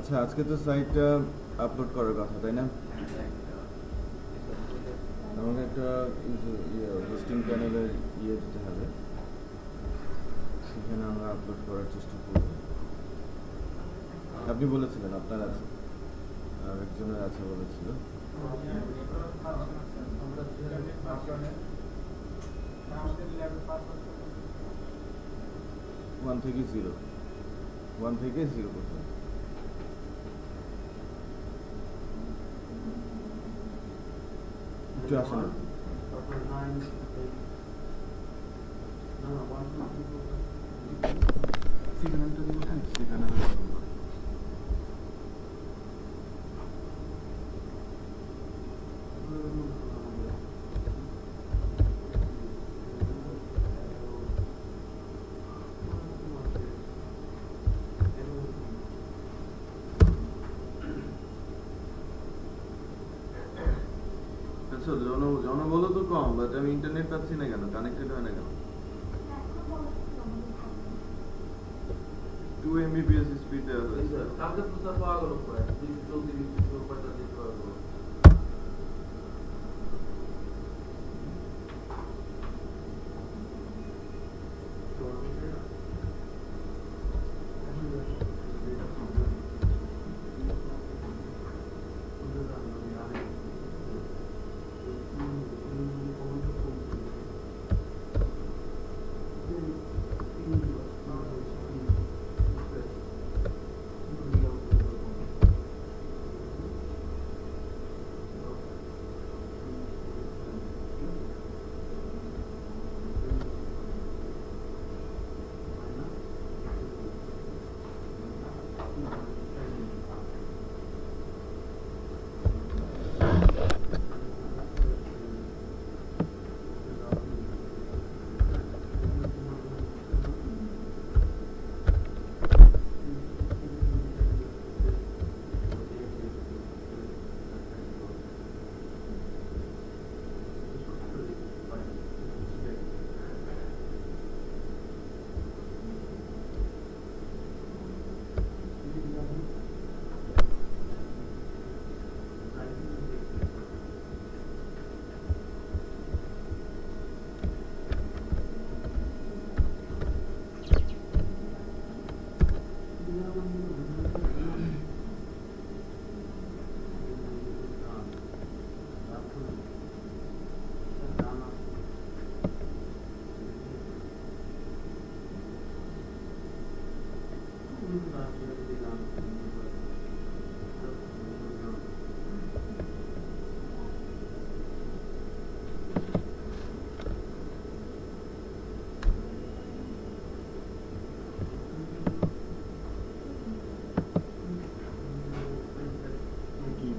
আচ্ছা আজকে তো সাইটটা আপলোড করার কথা তাই না? আমাকে একটা হোস্টিং প্যানেলের দিতে হবে, সেখানে আমরা আপলোড করার চেষ্টা করব। আপনি বলেছিলেন আপনার আছে, আর একজনের আছে বলেছিল। 1 থেকে 0 পর্যন্ত। একটু আসেন আপনি। সিগন্যালটা দিব, হ্যাঁ সিগন্যাল। আচ্ছা জনবল তো কম, বাট আমি ইন্টারনেট পাচ্ছি না কেন, কানেক্টেড হয় না কেন? 2 Mbps স্পিড দেওয়া হয়েছে। কালকে তো স্যার পাওয়া গেল প্রায় 240 পাওয়া গেল।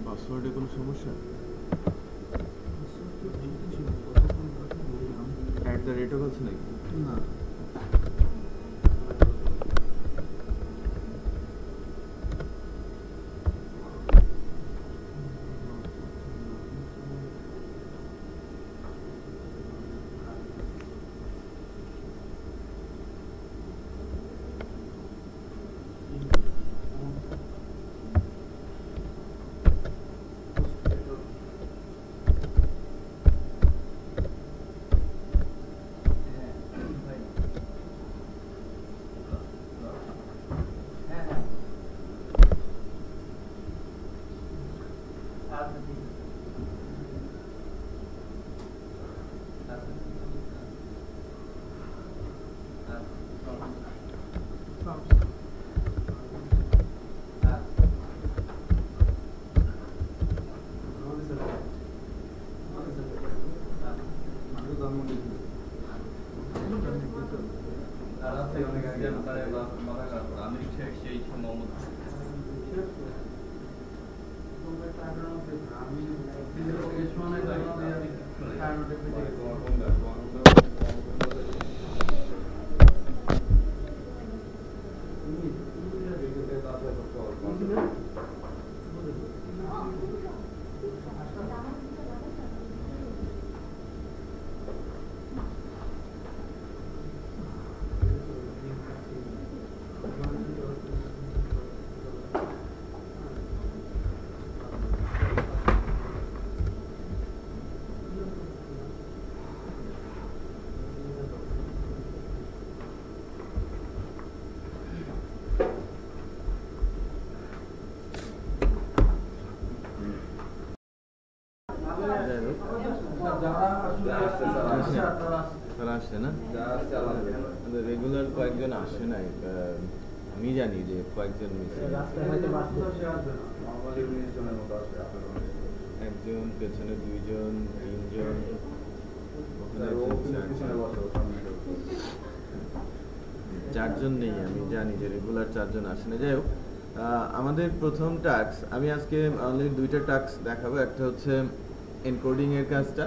পাসওয়ার্ডে কোনো সমস্যা? @ও আছে নাকি? না। তারা আসছে না, রেগুলার কয়েকজন আসে নাই, আমি জানি যে কয়েকজন মিসিং, একজন পেছনে, দুইজন, তিনজন, চারজন নেই, আমি জানি যে রেগুলার চারজন আসে না। যাই হোক, আমাদের প্রথম টাস্ক, আমি আজকে অনলি দুইটা টাস্ক দেখাবো। একটা হচ্ছে এনকোডিং এর কাজটা,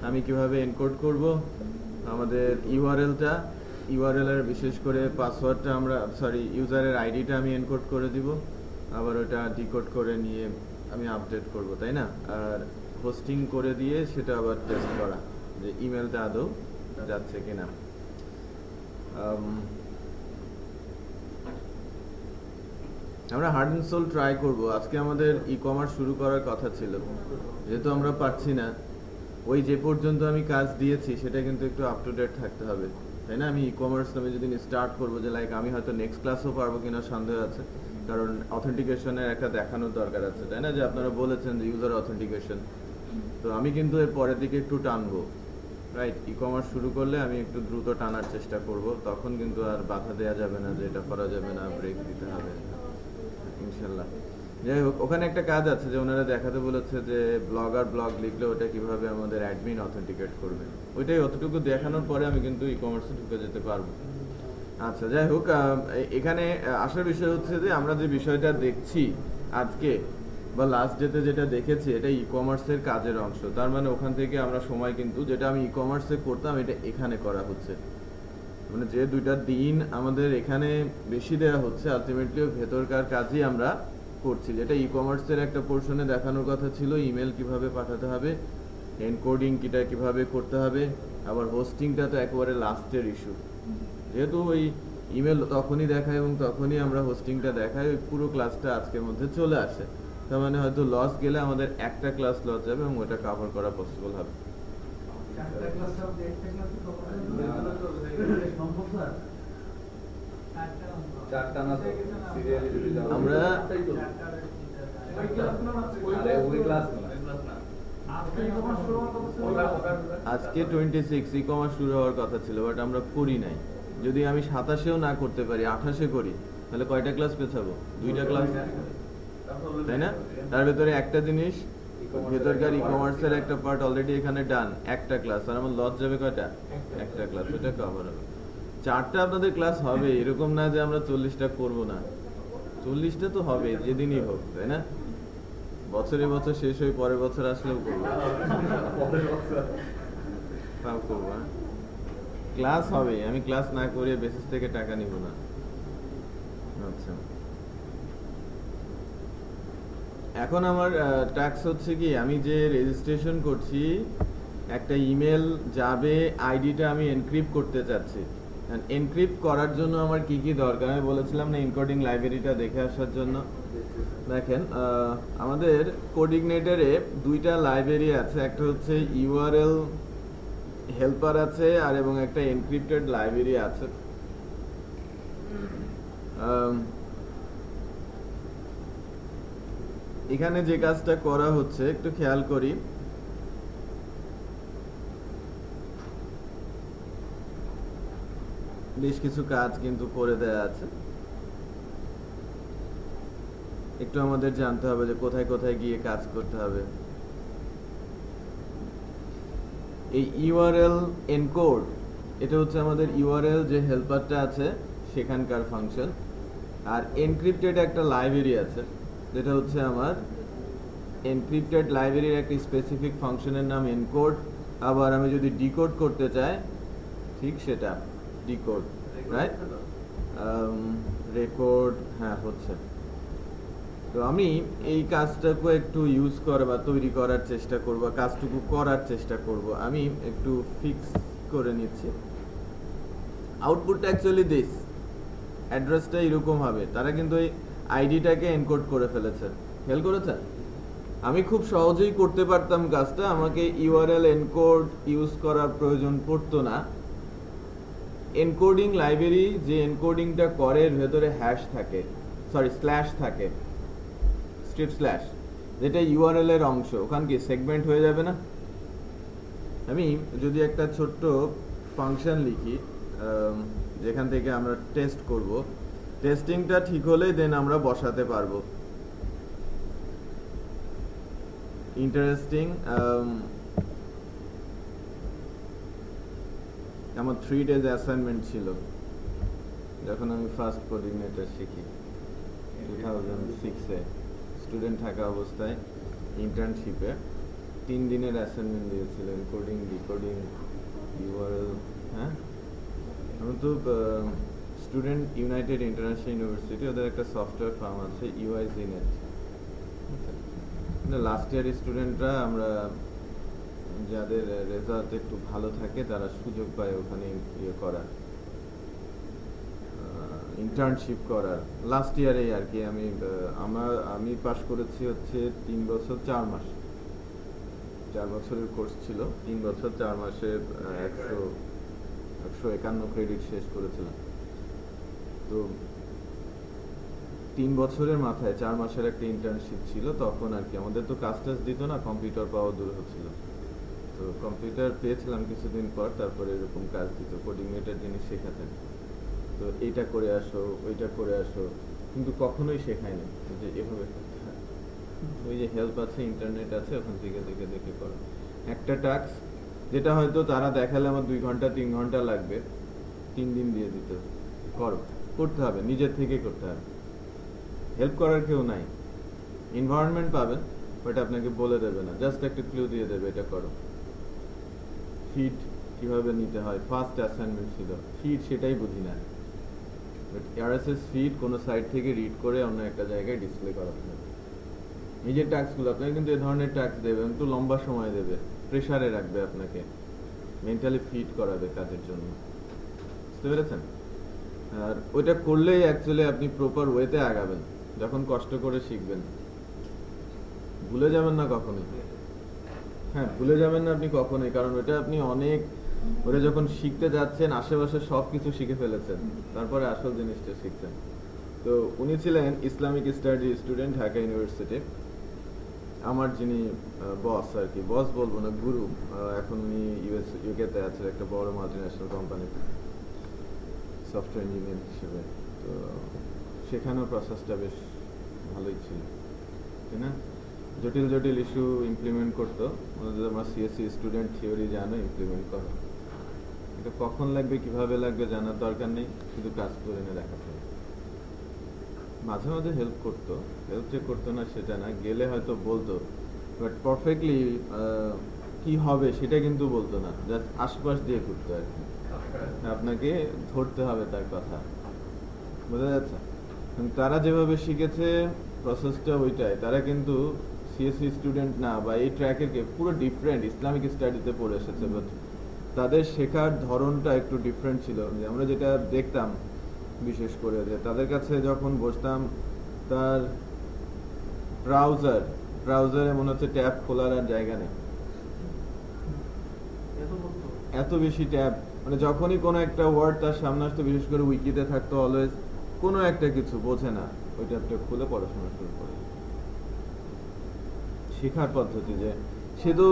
আমি কিভাবে এনকোড করব আমাদের ইউআরএল এর বিশেষ করে পাসওয়ার্ডটা ইউজারের আইডিটা আমি এনকোড করে দিব, আবার ওটা ডিকোড করে নিয়ে আমি আপডেট করব, তাই না? আর হোস্টিং করে দিয়ে সেটা আবার টেস্ট করা যে ইমেলটা আদৌ যাচ্ছে কিনা। আমরা হার্ড অ্যান্ড সোল ট্রাই করব। আজকে আমাদের ই কমার্স শুরু করার কথা ছিল, যেহেতু আমরা পারছি না, ওই যে পর্যন্ত আমি কাজ দিয়েছি সেটা কিন্তু একটু আপ টু ডেট থাকতে হবে, তাই না? আমি ই কমার্স আমি যদি স্টার্ট করবো, যে লাইক আমি হয়তো নেক্সট ক্লাসও পারবো কিনা সন্দেহ আছে, কারণ অথেন্টিকেশনের একটা দেখানোর দরকার আছে, তাই না? যে আপনারা বলেছেন যে ইউজার অথেন্টিকেশন, তো আমি কিন্তু এর পরের দিকে একটু টানবো, রাইট? ই কমার্স শুরু করলে আমি একটু দ্রুত টানার চেষ্টা করব, তখন কিন্তু আর বাধা দেওয়া যাবে না যে এটা করা যাবে না, ব্রেক দিতে হবে ইনশাল্লাহ। যাই হোক, ওখানে একটা কাজ আছে যে ওনারা দেখাতে বলেছে যে ব্লগ লিখলে ওটা কিভাবে আমাদের অ্যাডমিন অথেন্টিকেট করবে, ওইটাই অতটুকু দেখানোর পরে আমি কিন্তু ই কমার্সে ঢুকে যেতে পারবো। আচ্ছা, যাই হোক, এখানে আসার বিষয় হচ্ছে যে আমরা যে বিষয়টা দেখছি আজকে বা লাস্ট ডেতে যেটা দেখেছি, এটা ই কমার্সের কাজের অংশ। তার মানে ওখান থেকে আমরা সময় কিন্তু যেটা আমি ই কমার্সে করতাম এটা এখানে করা হচ্ছে, মানে যে দুইটা দিন আমাদের এখানে বেশি দেওয়া হচ্ছে, আলটিমেটলি ভেতরকার কাজই আমরা করছি, যেটা ই কমার্সের একটা পোর্শনে দেখানোর কথা ছিল। ইমেল কিভাবে পাঠাতে হবে, এনকোডিং কিটা কিভাবে করতে হবে, আবার হোস্টিংটা তো একেবারে লাস্টের ইস্যু, যেহেতু ওই ইমেল তখনই দেখায় এবং তখনই আমরা হোস্টিংটা দেখাই, ওই পুরো ক্লাসটা আজকের মধ্যে চলে আসে। তার মানে হয়তো লস গেলে আমাদের একটা ক্লাস লস যাবে এবং ওটা কভার করা পসিবল হবে। আমরা আজকে 26 ই কমার্স শুরু হওয়ার কথা ছিল, বাট আমরা করি নাই। যদি আমি 27-এও না করতে পারি, 28-এ করি, তাহলে কয়টা ক্লাস পেছাবো? দুইটা ক্লাস, তাই না? তার ভেতরে একটা জিনিস, ভেতরকার ই কমার্সের একটা পার্ট অলরেডি এখানে ডান, একটা ক্লাস, আর আমার লস যাবে কয়টা? একটা ক্লাস, ওটা কভার হবে। 4টা আপনাদের ক্লাস হবে, এরকম না যে আমরা 40টা করবো না, 40টা তো হবে যেদিনই হোক, তাই না? বছরে বছর শেষ হয়ে পরের বছর আসলেও করবো, করবো, হ্যাঁ ক্লাস হবে, আমি ক্লাস না করে বেসিস থেকে টাকা নিব না। আচ্ছা, এখন আমার টাস্ক হচ্ছে কি, আমি যে রেজিস্ট্রেশন করছি, একটা ইমেল যাবে, আইডিটা আমি এনক্রিপ্ট করতে চাচ্ছি। এনক্রিপ্ট করার জন্য আমার কি কি দরকার, আমি বলেছিলাম না এনকোডিং লাইব্রেরিটা দেখে আসার জন্য। দেখেন, আমাদের কোডিগনেটরে দুইটা লাইব্রেরি আছে, একটা হচ্ছে ইউআরএল হেল্পার আছে, আর এবং একটা এনক্রিপ্টেড লাইব্রেরি আছে। এখানে যে কাজটা করা হচ্ছে একটু খেয়াল করি, বেশ কিছু কাজ কিন্তু করে দেয়া আছে, একটু আমাদের জানতে হবে যে কোথায় কোথায় গিয়ে কাজ করতে হবে। এই ইউআরএল এনকোড, এটা হচ্ছে আমাদের ইউআরএল যে হেল্পারটা আছে সেখানকার ফাংশন, আর এনক্রিপ্টেড একটা লাইব্রেরি আছে, যেটা হচ্ছে আমার এনক্রিপ্টেড লাইব্রেরির একটা স্পেসিফিক ফাংশনের নাম এনকোড। আবার আমি যদি ডিকোড করতে চাই, ঠিক সেটা ডিকোড, রাইট? রেকর্ড, হ্যাঁ হচ্ছে। তো আমি এই কাজটাকে একটু ইউজ করা বা তৈরি করার চেষ্টা করব, কাজটুকু করার চেষ্টা করব। আমি একটু ফিক্স করে নিচ্ছি। আউটপুটটা অ্যাকচুয়ালি দিস, অ্যাড্রেসটা এরকম হবে। তারা কিন্তু এই আইডিটাকে এনকোড করে ফেলেছে, খেয়াল করেছেন? আমি খুব সহজেই করতে পারতাম কাজটা, আমাকে ইউআরএল এনকোড ইউজ করার প্রয়োজন পড়তো না। এনকোডিং লাইব্রেরি যে এনকোডিংটা করে, এর ভেতরে হ্যাশ থাকে, স্ল্যাশ থাকে, স্ট্রিপ স্ল্যাশ, যেটা ইউআরএল এর অংশ। ওখানে কি সেগমেন্ট হয়ে যাবে না? আমি যদি একটা ছোট্ট ফাংশন লিখি যেখান থেকে আমরা টেস্ট করব, টেস্টিংটা ঠিক হলেই দেন আমরা বসাতে পারবো। ইন্টারেস্টিং, আমার 3 days অ্যাসাইনমেন্ট ছিল যখন আমি ফার্স্ট কোঅর্ডিনেটর শিখি 2006-এ স্টুডেন্ট থাকা অবস্থায় ইন্টার্নশিপে 3 দিনের অ্যাসাইনমেন্ট দিয়েছিলেন, কোডিং, ডিকোডিং, ইউআরএল। হ্যাঁ, আমি তো স্টুডেন্ট ইউনাইটেড ইন্টারন্যাশনাল ইউনিভার্সিটি, ওদের একটা সফটওয়্যার ফার্ম আছে ইউআইজিনেট। লাস্ট ইয়ার স্টুডেন্টরা, আমরা যাদের রেজাল্ট একটু ভালো থাকে তারা সুযোগ পায় ওখানে ইয়ে করার, ইন্টার্নশিপ করার। লাস্ট ইয়ারেই আর কি আমি পাস করেছি হচ্ছে 3 বছর 4 মাস, 4 বছরের কোর্স ছিল, 3 বছর 4 মাসে 151 ক্রেডিট শেষ করেছিলাম। তো 3 বছরের মাথায় 4 মাসের একটা ইন্টার্নশিপ ছিল, তখন আর কি আমাদের তো কাজ টাজ দিত না, কম্পিউটার পাওয়া দূর হচ্ছিল। তো কম্পিউটার পেয়েছিলাম কিছুদিন পর, তারপরে এরকম কাজ দিত, কোঅর্ডিনেটর জিনিস শেখাতেন। তো এইটা করে আসো, ওইটা করে আসো, কিন্তু কখনোই শেখায় না যে এভাবে করতে হয়। ওই যে হেল্প আছে, ইন্টারনেট আছে, ওখান থেকে দেখে দেখে করো। একটা টাস্ক যেটা হয়তো তারা দেখালে আমার 2 ঘন্টা 3 ঘন্টা লাগবে, 3 দিন দিয়ে দিত, করো, করতে হবে, নিজের থেকে করতে হবে, হেল্প করার কেউ নাই। এনভায়রনমেন্ট পাবেন, বাট আপনাকে বলে দেবে না, জাস্ট একটা ক্লু দিয়ে দেবে, এটা করো। ফিড কিভাবে নিতে হয়, ফার্স্ট অ্যাসাইনমেন্ট ছিল, ফিড সেটাই বুঝি না, বাট আরএসএস ফিড কোনো সাইট থেকে রিড করে অন্য একটা জায়গায় ডিসপ্লে করাতে হবে। নিজের টাস্কগুলো আপনাকে কিন্তু এ ধরনের টাস্ক দেবে, একটু লম্বা সময় দেবে, প্রেশারে রাখবে আপনাকে, মেন্টালি ফিট করাবে কাজের জন্য, বুঝতে পেরেছেন? আর ওইটা করলেই অ্যাকচুয়ালি আপনি প্রপার ওয়েতে আগাবেন, যখন কষ্ট করে শিখবেন। ভুলে যাবেন না কখনোই, হ্যাঁ ভুলে যাবেন না আপনি কখনোই, কারণ ওটা আপনি ওটা যখন শিখতে যাচ্ছেন আশেপাশে সব কিছু শিখে ফেলেছেন, তারপরে আসল জিনিসটা শিখছেন। তো উনি ছিলেন Islamic study student, Dhaka university. আমার যিনি বস আর কি, বস বলবো না, গুরু, এখন উনি ইউকেতে আছেন একটা বড় মাল্টিন্যাশনাল কোম্পানিতে সফটওয়্যার ইঞ্জিনিয়ার হিসেবে। তো সেখানেও প্রসেসটা বেশ ভালোই ছিল, তাই না? জটিল জটিল ইস্যু ইমপ্লিমেন্ট করতো, আমার সিএসসি স্টুডেন্ট থিওরি জানো, ইমপ্লিমেন্ট করো, এটা কখন লাগবে কিভাবে লাগবে জানার দরকার নেই, শুধু কাজ করে এনে দেখাতে হবে। মাঝে মাঝে হেল্প করতো, হেল্প যে করতো না সেটা না, গেলে হয়তো বলতো, বাট পারফেক্টলি কি হবে সেটা কিন্তু বলতো না, জাস্ট আশপাশ দিয়ে ঘুরতো আর কি, আপনাকে ধরতে হবে তার কথা, বোঝা যাচ্ছে? তারা যেভাবে শিখেছে প্রসেসটা ওইটাই, তারা কিন্তু সিএসসি স্টুডেন্ট না, বা এই ট্র্যাকের পুরো ডিফারেন্ট, ইসলামিক স্টাডিতে পড়ে এসেছে, বাট তাদের শেখার ধরনটা একটু ডিফারেন্ট ছিল। আমরা যেটা দেখতাম বিশেষ করে, যে তাদের কাছে যখন বসতাম, তার ব্রাউজারে মনে হচ্ছে ট্যাব খোলার আর জায়গা নেই, এত বেশি ট্যাব। মানে যখনই কোনো একটা ওয়ার্ড তার সামনে আসতো, বিশেষ করে উইকিতে থাকতো অলওয়েজ, কোনো একটা কিছু বোঝে না, ওই ট্যাবটা খুলে পড়াশোনা শুরু করে। শেখার পদ্ধতি যে সে তো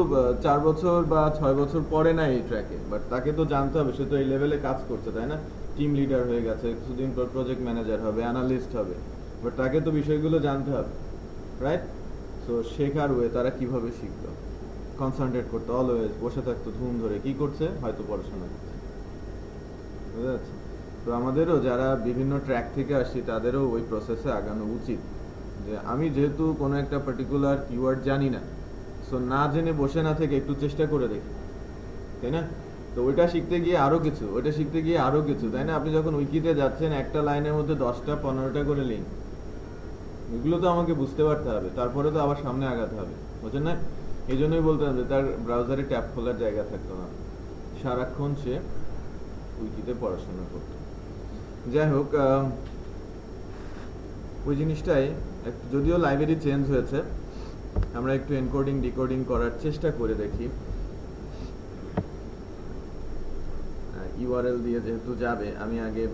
4 বছর বা 6 বছর পরে না এই ট্র্যাকে, বাট তাকে তো জানতে হবে, সে তো এই লেভেলে কাজ করছে, তাই না? টিম লিডার হয়ে গেছে, কিছুদিন পর প্রজেক্ট ম্যানেজার হবে, অ্যানালিস্ট হবে, বাট তাকে তো বিষয়গুলো জানতে হবে, রাইট? সো শেখার ওয়ে তারা কিভাবে শিখলো, কনসেন্ট্রেট করতো, অলওয়েজ বসে থাকতো ধুম ধরে, কি করছে? হয়তো পড়াশোনা করছে, বুঝা যাচ্ছে? তো আমাদেরও যারা বিভিন্ন ট্র্যাক থেকে আসছি, তাদেরও ওই প্রসেসে আগানো উচিত, যে আমি যেহেতু কোনো একটা পার্টিকুলার কিওয়ার্ড জানি না, সো না জেনে বসে না থেকে একটু চেষ্টা করে দেখি, তাই না? তো ওইটা শিখতে গিয়ে আরো কিছু, ওইটা শিখতে গিয়ে আরো কিছু, তাই না? আপনি যখন উইকিতে যাচ্ছেন, একটা লাইনের মধ্যে 10টা 15টা করে লিঙ্ক, এগুলো তো আমাকে বুঝতে পারতে হবে, তারপরে তো আবার সামনে আগাতে হবে, বুঝছেন না? এই জন্যই বলতাম যে তার ব্রাউজারে ট্যাব খোলার জায়গা থাকতো না, সারাক্ষণ সে উইকিতে পড়াশোনা করতো। যাই হোক, ওই জিনিসটাই, যদিও লাইব্রেরি চেঞ্জ হয়েছে, আমরা একটু এনকোডিং ডিকোডিং করার চেষ্টা করে দেখি। ইউআরএল দিয়ে যেহেতু যাবে, আমি আগে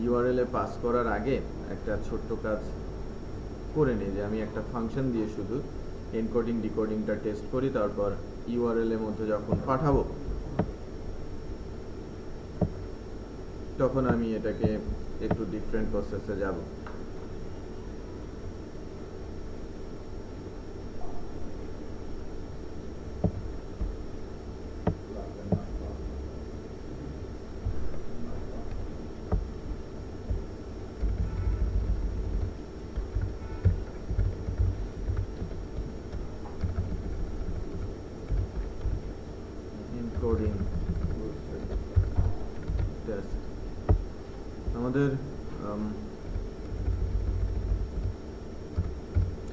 ইউআরএল এ পাস করার আগে একটা ছোট্ট কাজ করে নিই, যে আমি একটা ফাংশন দিয়ে শুধু এনকোডিং ডিকোডিংটা টেস্ট করি, তারপর ইউআরএল এর মধ্যে যখন পাঠাবো তখন আমি এটাকে একটু ডিফারেন্ট প্রসেসে যাব। এনকোডিং টেস্ট আমাদের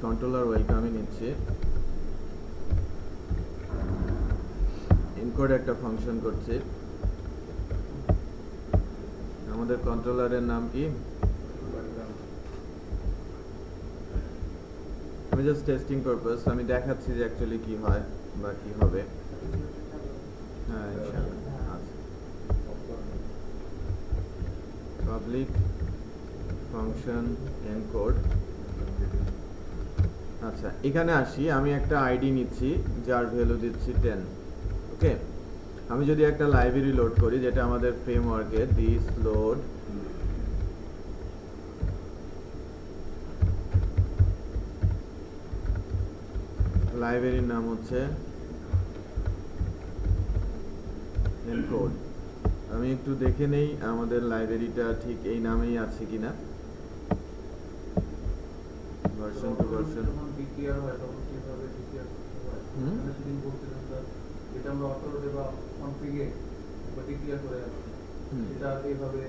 কন্ট্রোলার ওয়েলকামে নিচ্ছে। এনকোড একটা ফাংশন করছে। আমাদের কন্ট্রোলারের নাম কি? আমি জাস্ট টেস্টিং পারপাস, আমি দেখাচ্ছি যে অ্যাকচুয়ালি কি হয় বা কি হবে। হ্যাঁ, আচ্ছা, পাবলিক ফাংশন এনকোড। আচ্ছা, এখানে আসি। আমি একটা আইডি নিচ্ছি যার ভ্যালু দিচ্ছি 10। ওকে, আমি যদি একটা লাইব্রেরি লোড করি যেটা আমাদের ফ্রেমওয়ার্কে দিস লোড লাইব্রেরির নাম হচ্ছে এনকোড। আমি একটু দেখে নেই আমাদের লাইব্রেরিটা ঠিক এই নামেই আছে কিনা। ভার্সন টু ভার্সন ডিক্লেয়ার হয় তখন কিভাবে ডিক্লেয়ার হয়? মানে সেদিন বলছিলাম স্যার, এটা আমরা অটোলোডে বা কনফিগে বা ডিক্লেয়ার করে আসছি, এটা এইভাবে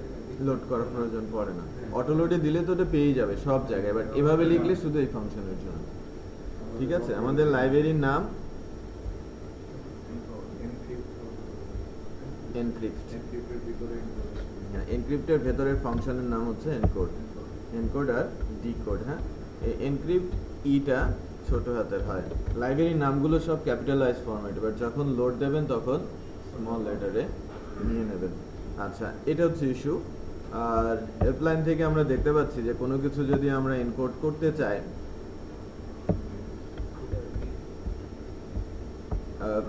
লোড করার প্রয়োজন পড়ে না। অটোলোডে দিলে তো ওটা পেয়ে যাবে সব জায়গায়, বাট এভাবে লিখলে শুধু এই ফাংশনের জন্য। ঠিক আছে, আমাদের লাইব্রেরির নাম এনক্রিপ্ট। এনক্রিপ্টের ভেতরের ফাংশনের নাম হচ্ছে এনকোড। এনকোড আর ডিকোড। হ্যাঁ, এই এনক্রিপ্ট ইটা ছোট হাতের হয়। লাইব্রেরির নামগুলো সব ক্যাপিটালাইজ ফরম্যাটে, বাট যখন লোড দেবেন তখন স্মল লেটারে নিয়ে নেবেন। আচ্ছা, এটা হচ্ছে ইস্যু। আর হেল্পলাইন থেকে আমরা দেখতে পাচ্ছি যে কোনো কিছু যদি আমরা এনকোড করতে চাই,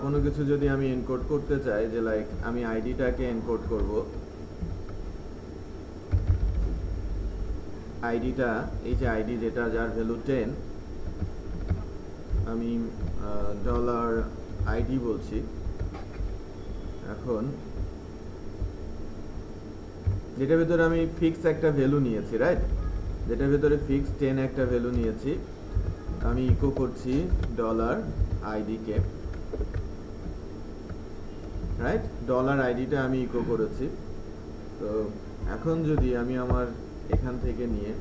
কোনো কিছু যদি আমি এনকোড করতে চাই, যে লাইক আমি আইডিটাকে এনকোড করব, আইডিটা, এই যে আইডি যেটা যার ভ্যালু 10, আমি ডলার আইডি বলছি। এখন যেটার ভিতরে আমি ফিক্স একটা ভ্যালু নিয়েছি, রাইট, যেটার ভিতরে ফিক্স 10 একটা ভ্যালু নিয়েছি, আমি ইকো করছি ডলার আইডিকে, রাইট, ডলার আইডিটা আমি ইকো করেছি। তো এখন যদি আমি আমার এখান থেকে নিয়ে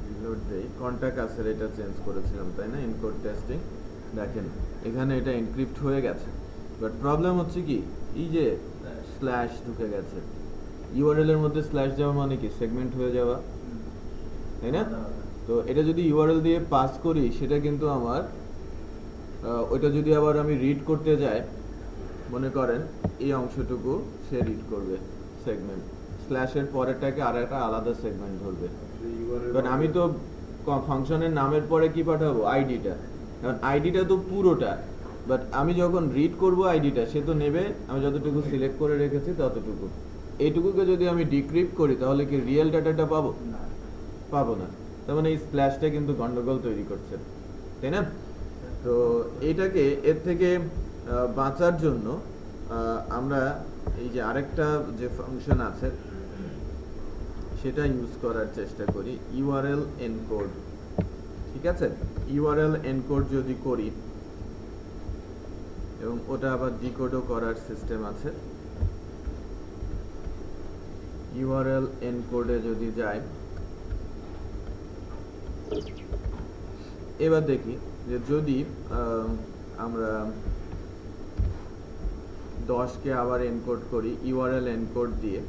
রিলোড দেই, কন্টাক্ট আছে এটা চেঞ্জ করেছিলাম তাই না, এনকোড টেস্টিং, দেখেন এখানে এটা এনক্রিপ্ট হয়ে গেছে। বাট প্রবলেম হচ্ছে কি, এই যে স্ল্যাশ ঢুকে গেছে। ইউআরএল এর মধ্যে স্ল্যাশ যাওয়া মানে কি সেগমেন্ট হয়ে যাওয়া, তাই না? তো এটা যদি ইউআরএল দিয়ে পাস করি, সেটা কিন্তু আমার ওইটা যদি আবার আমি রিড করতে যাই, মনে করেন এই অংশটুকু সে রিড করবে সেগমেন্ট, স্ল্যাশের পরেরটাকে আর একটা আলাদা সেগমেন্ট ধরবে। কারণ আমি তো ফাংশনের নামের পরে কি পাঠাবো, আইডিটা, কারণ আইডিটা তো পুরোটা, বাট আমি যখন রিড করব আইডিটা, সে তো নেবে আমি যতটুকু সিলেক্ট করে রেখেছি ততটুকু। এইটুকুকে যদি আমি ডিক্রিপ্ট করি তাহলে কি রিয়েল ডাটাটা পাবো? পাবো না। তার মানে এই স্ল্যাশটা কিন্তু গন্ডগোল তৈরি করছে, তাই না? তো এটাকে, এর থেকে বাঁচার জন্য আমরা এই যে আরেকটা যে ফাংশন আছে সেটা ইউজ করার চেষ্টা করি, ইউআরএল এনকোড। ঠিক আছে, ইউআরএল এনকোড যদি করি, এবং ওটা আবার ডিকোডও করার সিস্টেম আছে। ইউআরএল এনকোডে যদি যাই, এবার দেখি যে যদি আমরা 10কে আবার এনকোড করি ইউআরএল এনকোড দিয়ে,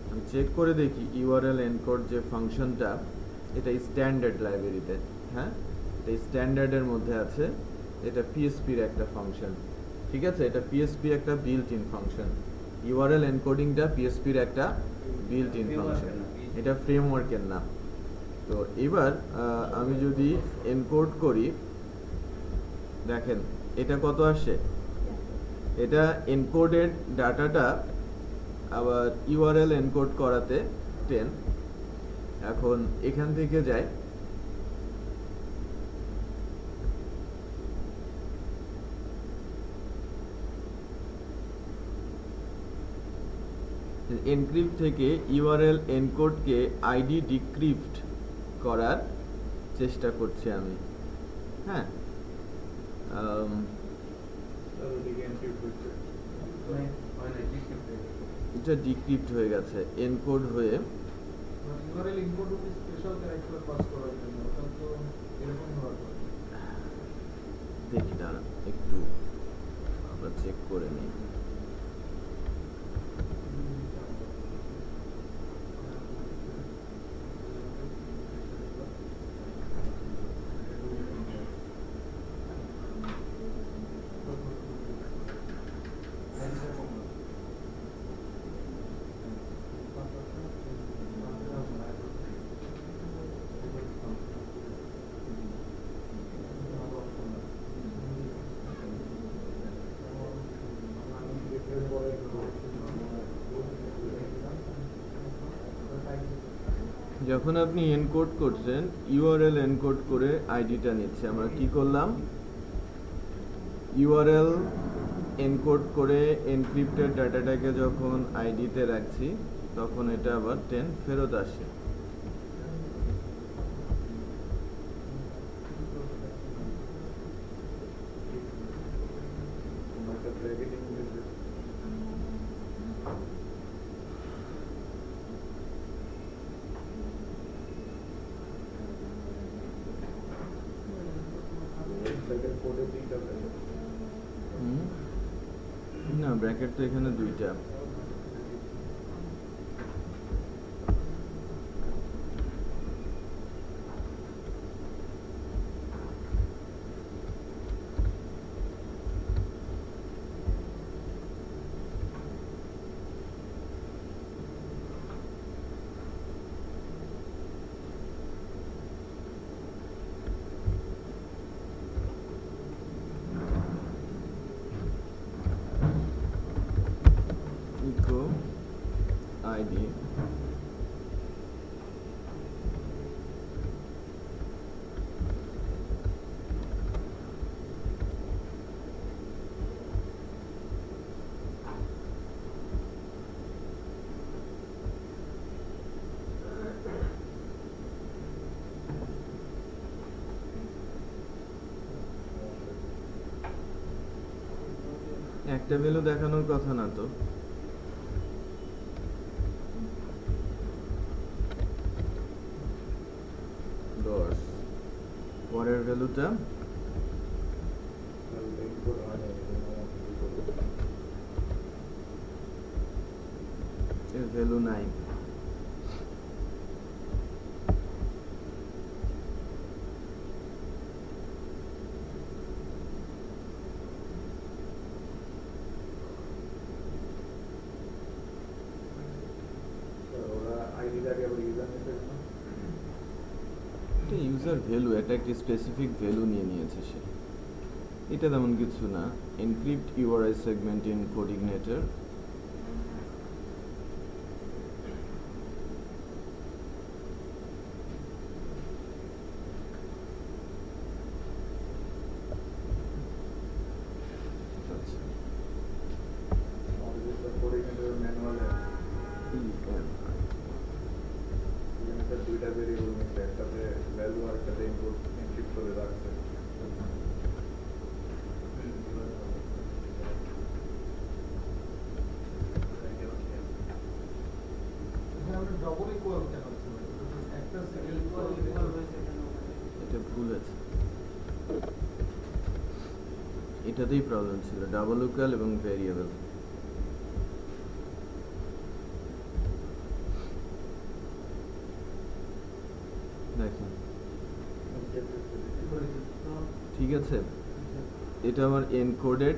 আমি চেক করে দেখি ইউআরএল এনকোড যে ফাংশনটা, এটা স্ট্যান্ডার্ড লাইব্রেরিতে, হ্যাঁ, এটা স্ট্যান্ডার্ডের মধ্যে আছে, এটা পিএসপির একটা ফাংশন। ঠিক আছে, এটা পিএসপি একটা বিল্ট ইন ফাংশন। ইউআরএল এনকোডিংটা পিএসপির একটা বিল্ট ইন ফাংশন, এটা ফ্রেমওয়ার্কের না। তো তো এবার আমি যদি এনকোড করি, দেখেন এটা কত আসে, এটা এনকোডেড ডাটাটা আবার ইউআরএল এনকোড করাতে 10। এখন এখান থেকে যাই, এনক্রিপ্ট থেকে ইউআরএল এনকোডকে আইডি ডিক্রিপ্ট করার চেষ্টা করছি আমি। হ্যাঁ, এটা ডিক্রিপ্ট হয়ে গেছে, এনকোড হয়ে। দেখি দাঁড়া একটু আমরা চেক করে নিই। যখন আপনি এনকোড করছেন, ইউআরএল এনকোড করে আইডিটা নিচ্ছে। আমরা কি করলাম, ইউআরএল এনকোড করে এনক্রিপ্টেড ডাটাটাকে যখন আইডিতে রাখছি, তখন এটা আবার 10 ফেরত আসে। না, ব্র্যাকেট তো এখানে দুইটা। ID একটা ভ্যালু দেখানোর কথা না তো। পরের ভ্যালুটা এর ভ্যালু 9। ইউজার ভ্যালু, এটা একটা স্পেসিফিক ভ্যালু নিয়ে নিয়েছে সে, এটা তেমন কিছু না। Encrypt URL segment in coordinator, দুইটা ভেরিয়েবল নিচ্ছে, একটাতে ভ্যালু আর একটাতে ইনপুট এনক্রিপ্ট করে রাখছে। এটা ভুল আছে, এটাতেই প্রবলেম ছিল, ডাবল ইকুয়াল এবং ভেরিয়েবল। দেখেন ঠিক আছে, এটা আমার এনকোডেড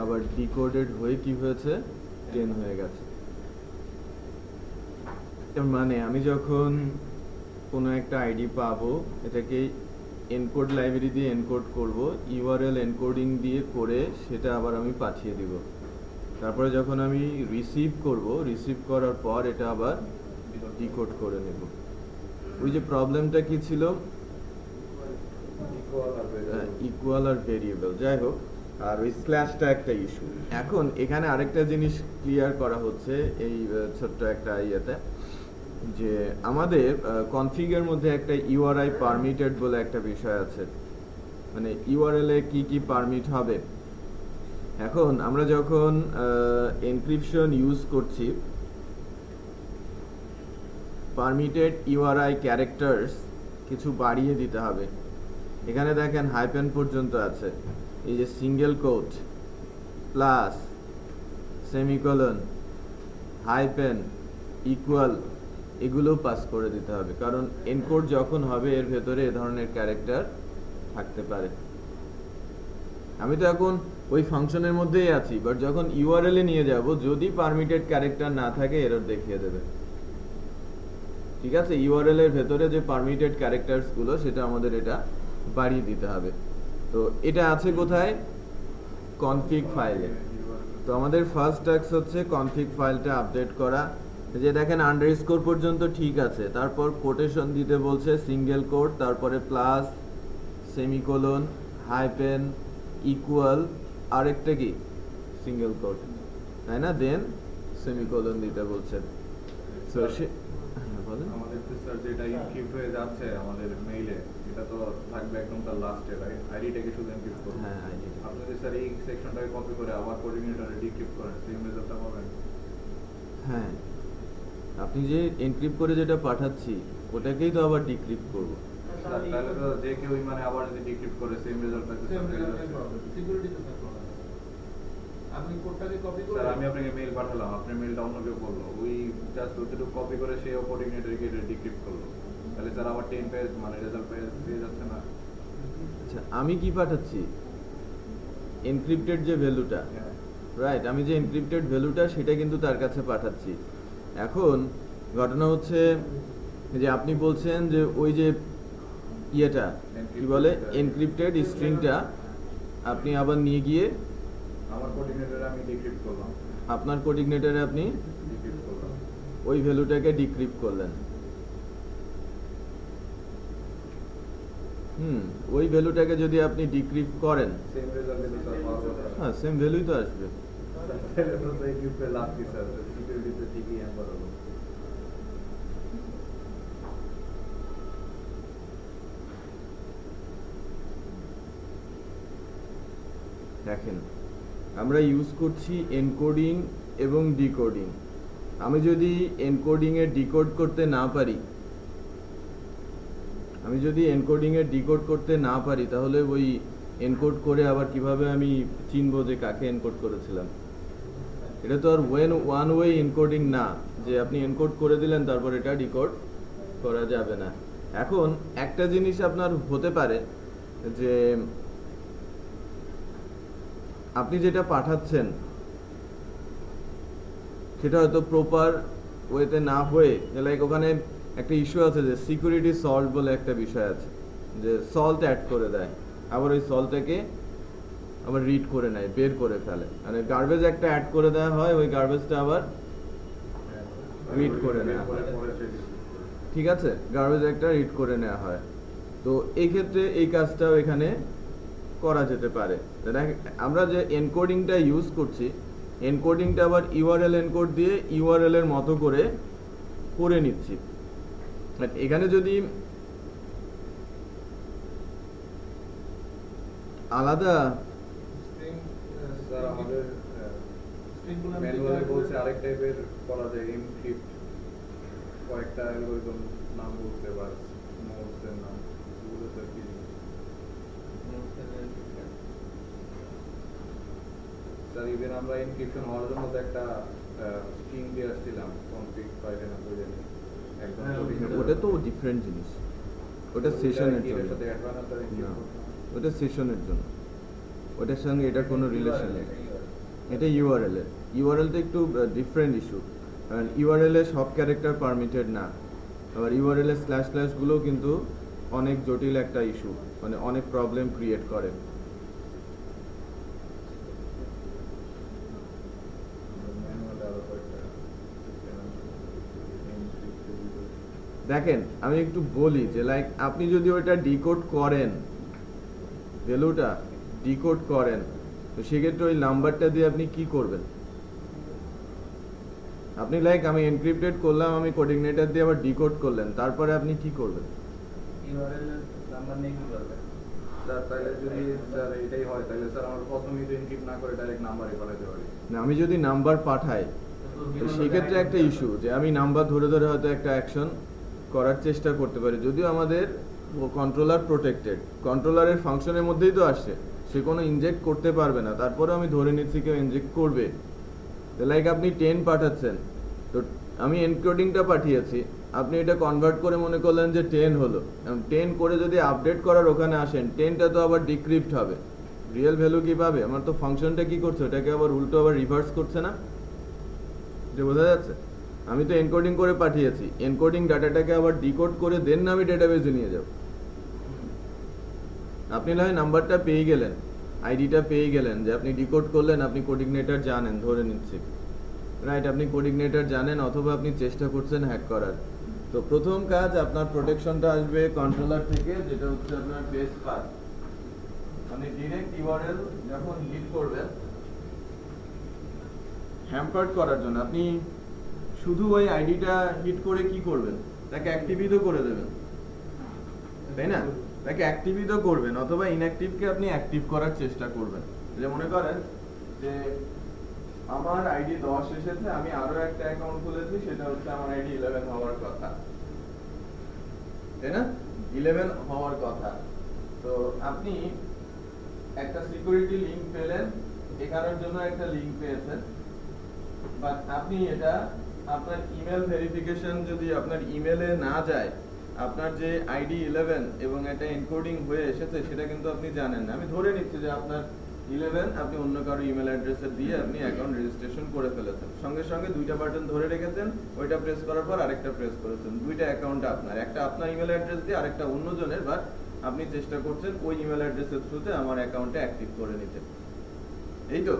আবার ডিকোডেড হয়ে কি হয়েছে, 10 হয়ে গেছে। মানে আমি যখন কোনো একটা আইডি পাবো, এটাকে এনকোড লাইব্রেরি দিয়ে এনকোড করব, ইউআরএল এনকোডিং দিয়ে করে সেটা আবার আমি পাঠিয়ে দিব। তারপরে যখন আমি রিসিভ করব, রিসিভ করার পর এটা আবার ডিকোড করে নেব। ওই যে প্রবলেমটা কি ছিল, ইকুয়াল আর ভেরিয়েবল, যাই হোক, আর ওই স্ল্যাশটা একটা ইস্যু। এখন এখানে আরেকটা জিনিস ক্লিয়ার করা হচ্ছে এই ছোট্ট একটা ইয়েতে, যে আমাদের কনফিগের মধ্যে একটা ইউআরআই পারমিটেড বলে একটা বিষয় আছে, মানে ইউআরএল এ কি কি পারমিট হবে। এখন আমরা যখন এনক্রিপশন ইউজ করছি, পারমিটেড ইউআরআই ক্যারেক্টার্স কিছু বাড়িয়ে দিতে হবে। এখানে দেখেন হাইপেন পর্যন্ত আছে, এই যে single quote, plus, semicolon, hyphen, equal, এগুলো পাস করে দিতে হবে, কারণ এনকোড যখন হবে এর ভেতরে এ ধরনের ক্যারেক্টার থাকতে পারে। আমি তো এখন ওই ফাংশনের মধ্যেই আছি, বাট যখন ইউআরএল এ নিয়ে যাব, যদি পারমিটেড ক্যারেক্টার না থাকে এরর দেখিয়ে দেবে। ঠিক আছে, ইউআরএল এর ভেতরে যে পারমিটেড ক্যারেক্টারস গুলো সেটা আমাদের এটা বাড়িয়ে দিতে হবে। তো এটা আছে কোথায়? কনফিগ ফাইলে। তো আমাদের ফার্স্ট টাস্ক হচ্ছে কনফিগ ফাইলটা আপডেট করা। যে দেখেন আন্ডারস্কোর পর্যন্ত ঠিক আছে, তারপর কোটেশন দিতে বলছে, সিঙ্গেল কোট, তারপরে প্লাস, সেমিকোলন, হাইপেন, ইকুয়াল, আরেকটা কি সিঙ্গেল কোট, তাই না, দেন সেমিকোলন দিতে বলছে। সো সে বলেন, আমাদের তো স্যার যেটা এনক্রিপ্ট হয়ে যাচ্ছে আমাদের মেইলে, এটা তো থাকবে একদম তার লাস্টে, রাইট? আইডিটাকে শুধু এনক্রিপ্ট করব। হ্যাঁ, আইডি। আপনি যদি স্যার এই সেকশনটাকে কপি করে আবার কোঅর্ডিনেটরে ডিক্রিপ্ট করেন, সেম রেজাল্টটা পাবেন? হ্যাঁ, আপনি যে এনক্রিপ্ট করে যেটা পাঠাচ্ছি ওটাকেই তো আবার ডিক্রিপ্ট করব। স্যার তাহলে তো যে কেউ মানে আবার যদি ডিক্রিপ্ট করে সেম রেজাল্ট পাইতে সিকিউরিটি তো থাকবে না। আপনি কোডটাকে কপি করে, স্যার আমি আপনাকে মেইল পাঠালাম, আপনি মেইলটা অন্য কেউ করলো, ওই জাস্ট ওইটুকু কপি করে সে কোঅর্ডিনেটরকে ডিক্রিপ্ট করলো, তাহলে স্যার আবার 10 পেজ মানে রেজাল্ট পেয়ে যাচ্ছে না? আচ্ছা, আমি কি পাঠাচ্ছি? এনক্রিপ্টেড যে ভ্যালুটা, রাইট, আমি যে এনক্রিপ্টেড ভ্যালুটা সেটা কিন্তু তার কাছে পাঠাচ্ছি। এখন ঘটনা হচ্ছে যে আপনি বলছেন যে ওই যে ইয়েটা কি বলে, এনক্রিপ্টেড স্ট্রিংটা আপনি আবার নিয়ে গিয়ে আমার কোঅর্ডিনেটরে আমি ডিক্রিপ্ট করলাম, আপনার কোঅর্ডিনেটরে আপনি ডিক্রিপ্ট করলাম, ওই ভ্যালুটাকে ডিক্রিপ্ট করলেন। ওই ভ্যালুটাকে যদি আপনি ডিক্রিপ্ট করেন, সেম রেজাল্ট কিন্তু স্যার পাওয়া যাবে। হ্যাঁ, সেম ভ্যালুই তো আসবে। তাহলে তো ডিক্রিপ্টে লাভ কি স্যার? সিকিউরিটিতে ঠিকই হ্যাম্পার হলো। দেখেন, আমরা ইউজ করছি এনকোডিং এবং ডিকোডিং। আমি যদি এনকোডিং এর ডিকোড করতে না পারি, তাহলে ওই এনকোড করে আবার কিভাবে আমি চিনবো যে কাকে এনকোড করেছিলাম? এটা তো আর ওয়ান ওয়ে এনকোডিং না, যে আপনি এনকোড করে দিলেন তারপর এটা ডিকোড করা যাবে না। এখন একটা জিনিস আপনার হতে পারে যে আপনি যেটা পাঠাচ্ছেন সেটা হয়তো প্রপার ওয়েতে না হয়ে, লাইক ওখানে একটা ইস্যু আছে যে সিকিউরিটি সল্ট বলে একটা বিষয় আছে, যে সল্ট অ্যাড করে দেয়, আবার ওই সল্টটাকে আবার রিড করে নেয়, বের করে ফেলে। মানে গার্বেজ একটা অ্যাড করে দেওয়া হয়, ওই গার্বেজটা আবার রিড করে নেওয়া হয়। ঠিক আছে, গার্বেজ একটা রিড করে নেওয়া হয়। তো এই ক্ষেত্রে এই কাজটাও এখানে করা যেতে পারে। আমরা যে এনকোডিংটা ইউজ করছি, এনকোডিংটা আবার ইউআরএল এনকোড দিয়ে ইউআরএল এর মতো করে নিচ্ছি। এখানে যদি আলাদা স্যার আমাদের ম্যানুয়ালে বলছে আরেক টাইপের করা যায় এনক্রিপ্ট, কয়েকটা অ্যালগরিদম নাম বলতে পার, নোডসের নাম, এগুলো তো কি স্যার ইভেন আমরা এনক্রিপশন হওয়ার জন্য তো একটা স্ট্রিং দিয়ে আসছিলাম কনফিগ ফাইলে না করে জানি একদম। ওটা তো ডিফারেন্ট জিনিস, ওটা সেশনের জন্য, ওটা সেশনের জন্য, ওটার সঙ্গে এটার কোনো রিলেশন নেই। এটা ইউআরএল এর, ইউআরএল তো একটু ডিফারেন্ট ইস্যু, কারণ ইউআরএল এ সব ক্যারেক্টার পারমিটেড না। আবার ইউআরএল এর স্ল্যাশ স্ল্যাশ গুলো কিন্তু অনেক জটিল একটা ইস্যু, মানে অনেক প্রবলেম ক্রিয়েট করে। দেখেন আমি একটু বলি যে লাইক আপনি যদি ওইটা ডিকোড করেন, ভ্যালুটা ডিকোড করেন, তো সেক্ষেত্রে ওই নাম্বারটা দিয়ে আপনি কি করবেন? আপনি লাইক আমি এনক্রিপ্টেড করলাম, আমি কোঅর্ডিনেটর দিয়ে আবার ডিকোড করলেন, তারপরে আপনি কি করবেন? ইউআরএল নাম্বার নেই কি করবেন? স্যার তাহলে যদি স্যার এটাই হয় তাহলে স্যার আমরা প্রথমেই তো এনক্রিপ্ট না করে ডাইরেক্ট নাম্বারই পাঠাতে পারি। না, আমি যদি নাম্বার পাঠাই তো সেক্ষেত্রে একটা ইস্যু যে আমি নাম্বার ধরে ধরে হয়তো একটা অ্যাকশন করার চেষ্টা করতে পারি, যদিও আমাদের কন্ট্রোলার প্রোটেক্টেড, কন্ট্রোলারের ফাংশনের মধ্যেই তো আসছে, সে কোনো ইনজেক্ট করতে পারবে না, তারপরে আমি ধরে নিচ্ছি কেউ ইনজেক্ট করবে। লাইক আপনি 10 পাঠাচ্ছেন, তো আমি এনকোডিংটা পাঠিয়েছি, আপনি এটা কনভার্ট করে মনে করলেন যে 10 হলো, 10 করে যদি আপডেট করার ওখানে আসেন 10টা তো আবার ডিক্রিপ্ট হবে, রিয়েল ভ্যালু কি পাবে? আমার তো ফাংশনটা কি করছে, ওটাকে আবার উল্টো আবার রিভার্স করছে না, যে বোঝা যাচ্ছে? আমি তো এনকোডিং করে পাঠিয়েছি, এনকোডিং ডাটাটাকে আবার ডিকোড করে দেন না আমি ডেটাবেজে নিয়ে যাব। আপনি না হয় নাম্বারটা পেয়ে গেলেন, আইডিটা পেয়ে গেলেন, যে আপনি ডিকোড করলেন, আপনি কোঅর্ডিনেটর জানেন, ধরে নিচ্ছি রাইট, আপনি কোঅর্ডিনেটর জানেন, অথবা আপনি চেষ্টা করছেন হ্যাক করার। তো প্রথম কাজ আপনার প্রোটেকশনটা আসবে কন্ট্রোলার থেকে, যেটা হচ্ছে আপনার বেস পাথ। মানে ডিরেক্ট ইউআরএল যখন হিট করবেন হ্যাম্পার্ড করার জন্য, আপনি শুধু ওই আইডিটা হিট করে কি করবেন? তাকে অ্যাক্টিভই তো করে দেবেন, তাই না? তাকে অ্যাক্টিভই তো করবেন, অথবা ইনঅ্যাক্টিভকে আপনি অ্যাক্টিভ করার চেষ্টা করবেন। যে মনে করেন যে আমার আইডি 10 এসেছে, আমি আরো একটা অ্যাকাউন্ট খুলেছি, সেটা হচ্ছে আমার আইডি 11 হওয়ার কথা, তাই না? 11 হওয়ার কথা। তো আপনি একটা সিকিউরিটি লিংক পেলেন, এখানের জন্য একটা লিংক পেয়েছেন, বাট আপনি এটা আপনার ইমেল ভেরিফিকেশন যদি আপনার ইমেলে না যায়, আপনার যে আইডি 11 এবং এটা এনকোডিং হয়ে এসেছে সেটা কিন্তু আপনি জানেন না। আমি ধরে নিচ্ছি যে আপনার 11 আপনি অন্য কারো ইমেল অ্যাড্রেসে দিয়ে আপনি অ্যাকাউন্ট রেজিস্ট্রেশন করে ফেলেছেন, সঙ্গে সঙ্গে দুইটা বাটন ধরে রেখেছেন, ওইটা প্রেস করার পর আরেকটা প্রেস করেছেন, দুইটা অ্যাকাউন্ট আপনার, একটা আপনার ইমেল অ্যাড্রেস দিয়ে আরেকটা অন্যজনের, বাট আপনি চেষ্টা করছেন ওই ইমেল অ্যাড্রেসের থ্রুতে আমার অ্যাকাউন্টে অ্যাক্টিভ করে নিতে, এই তো।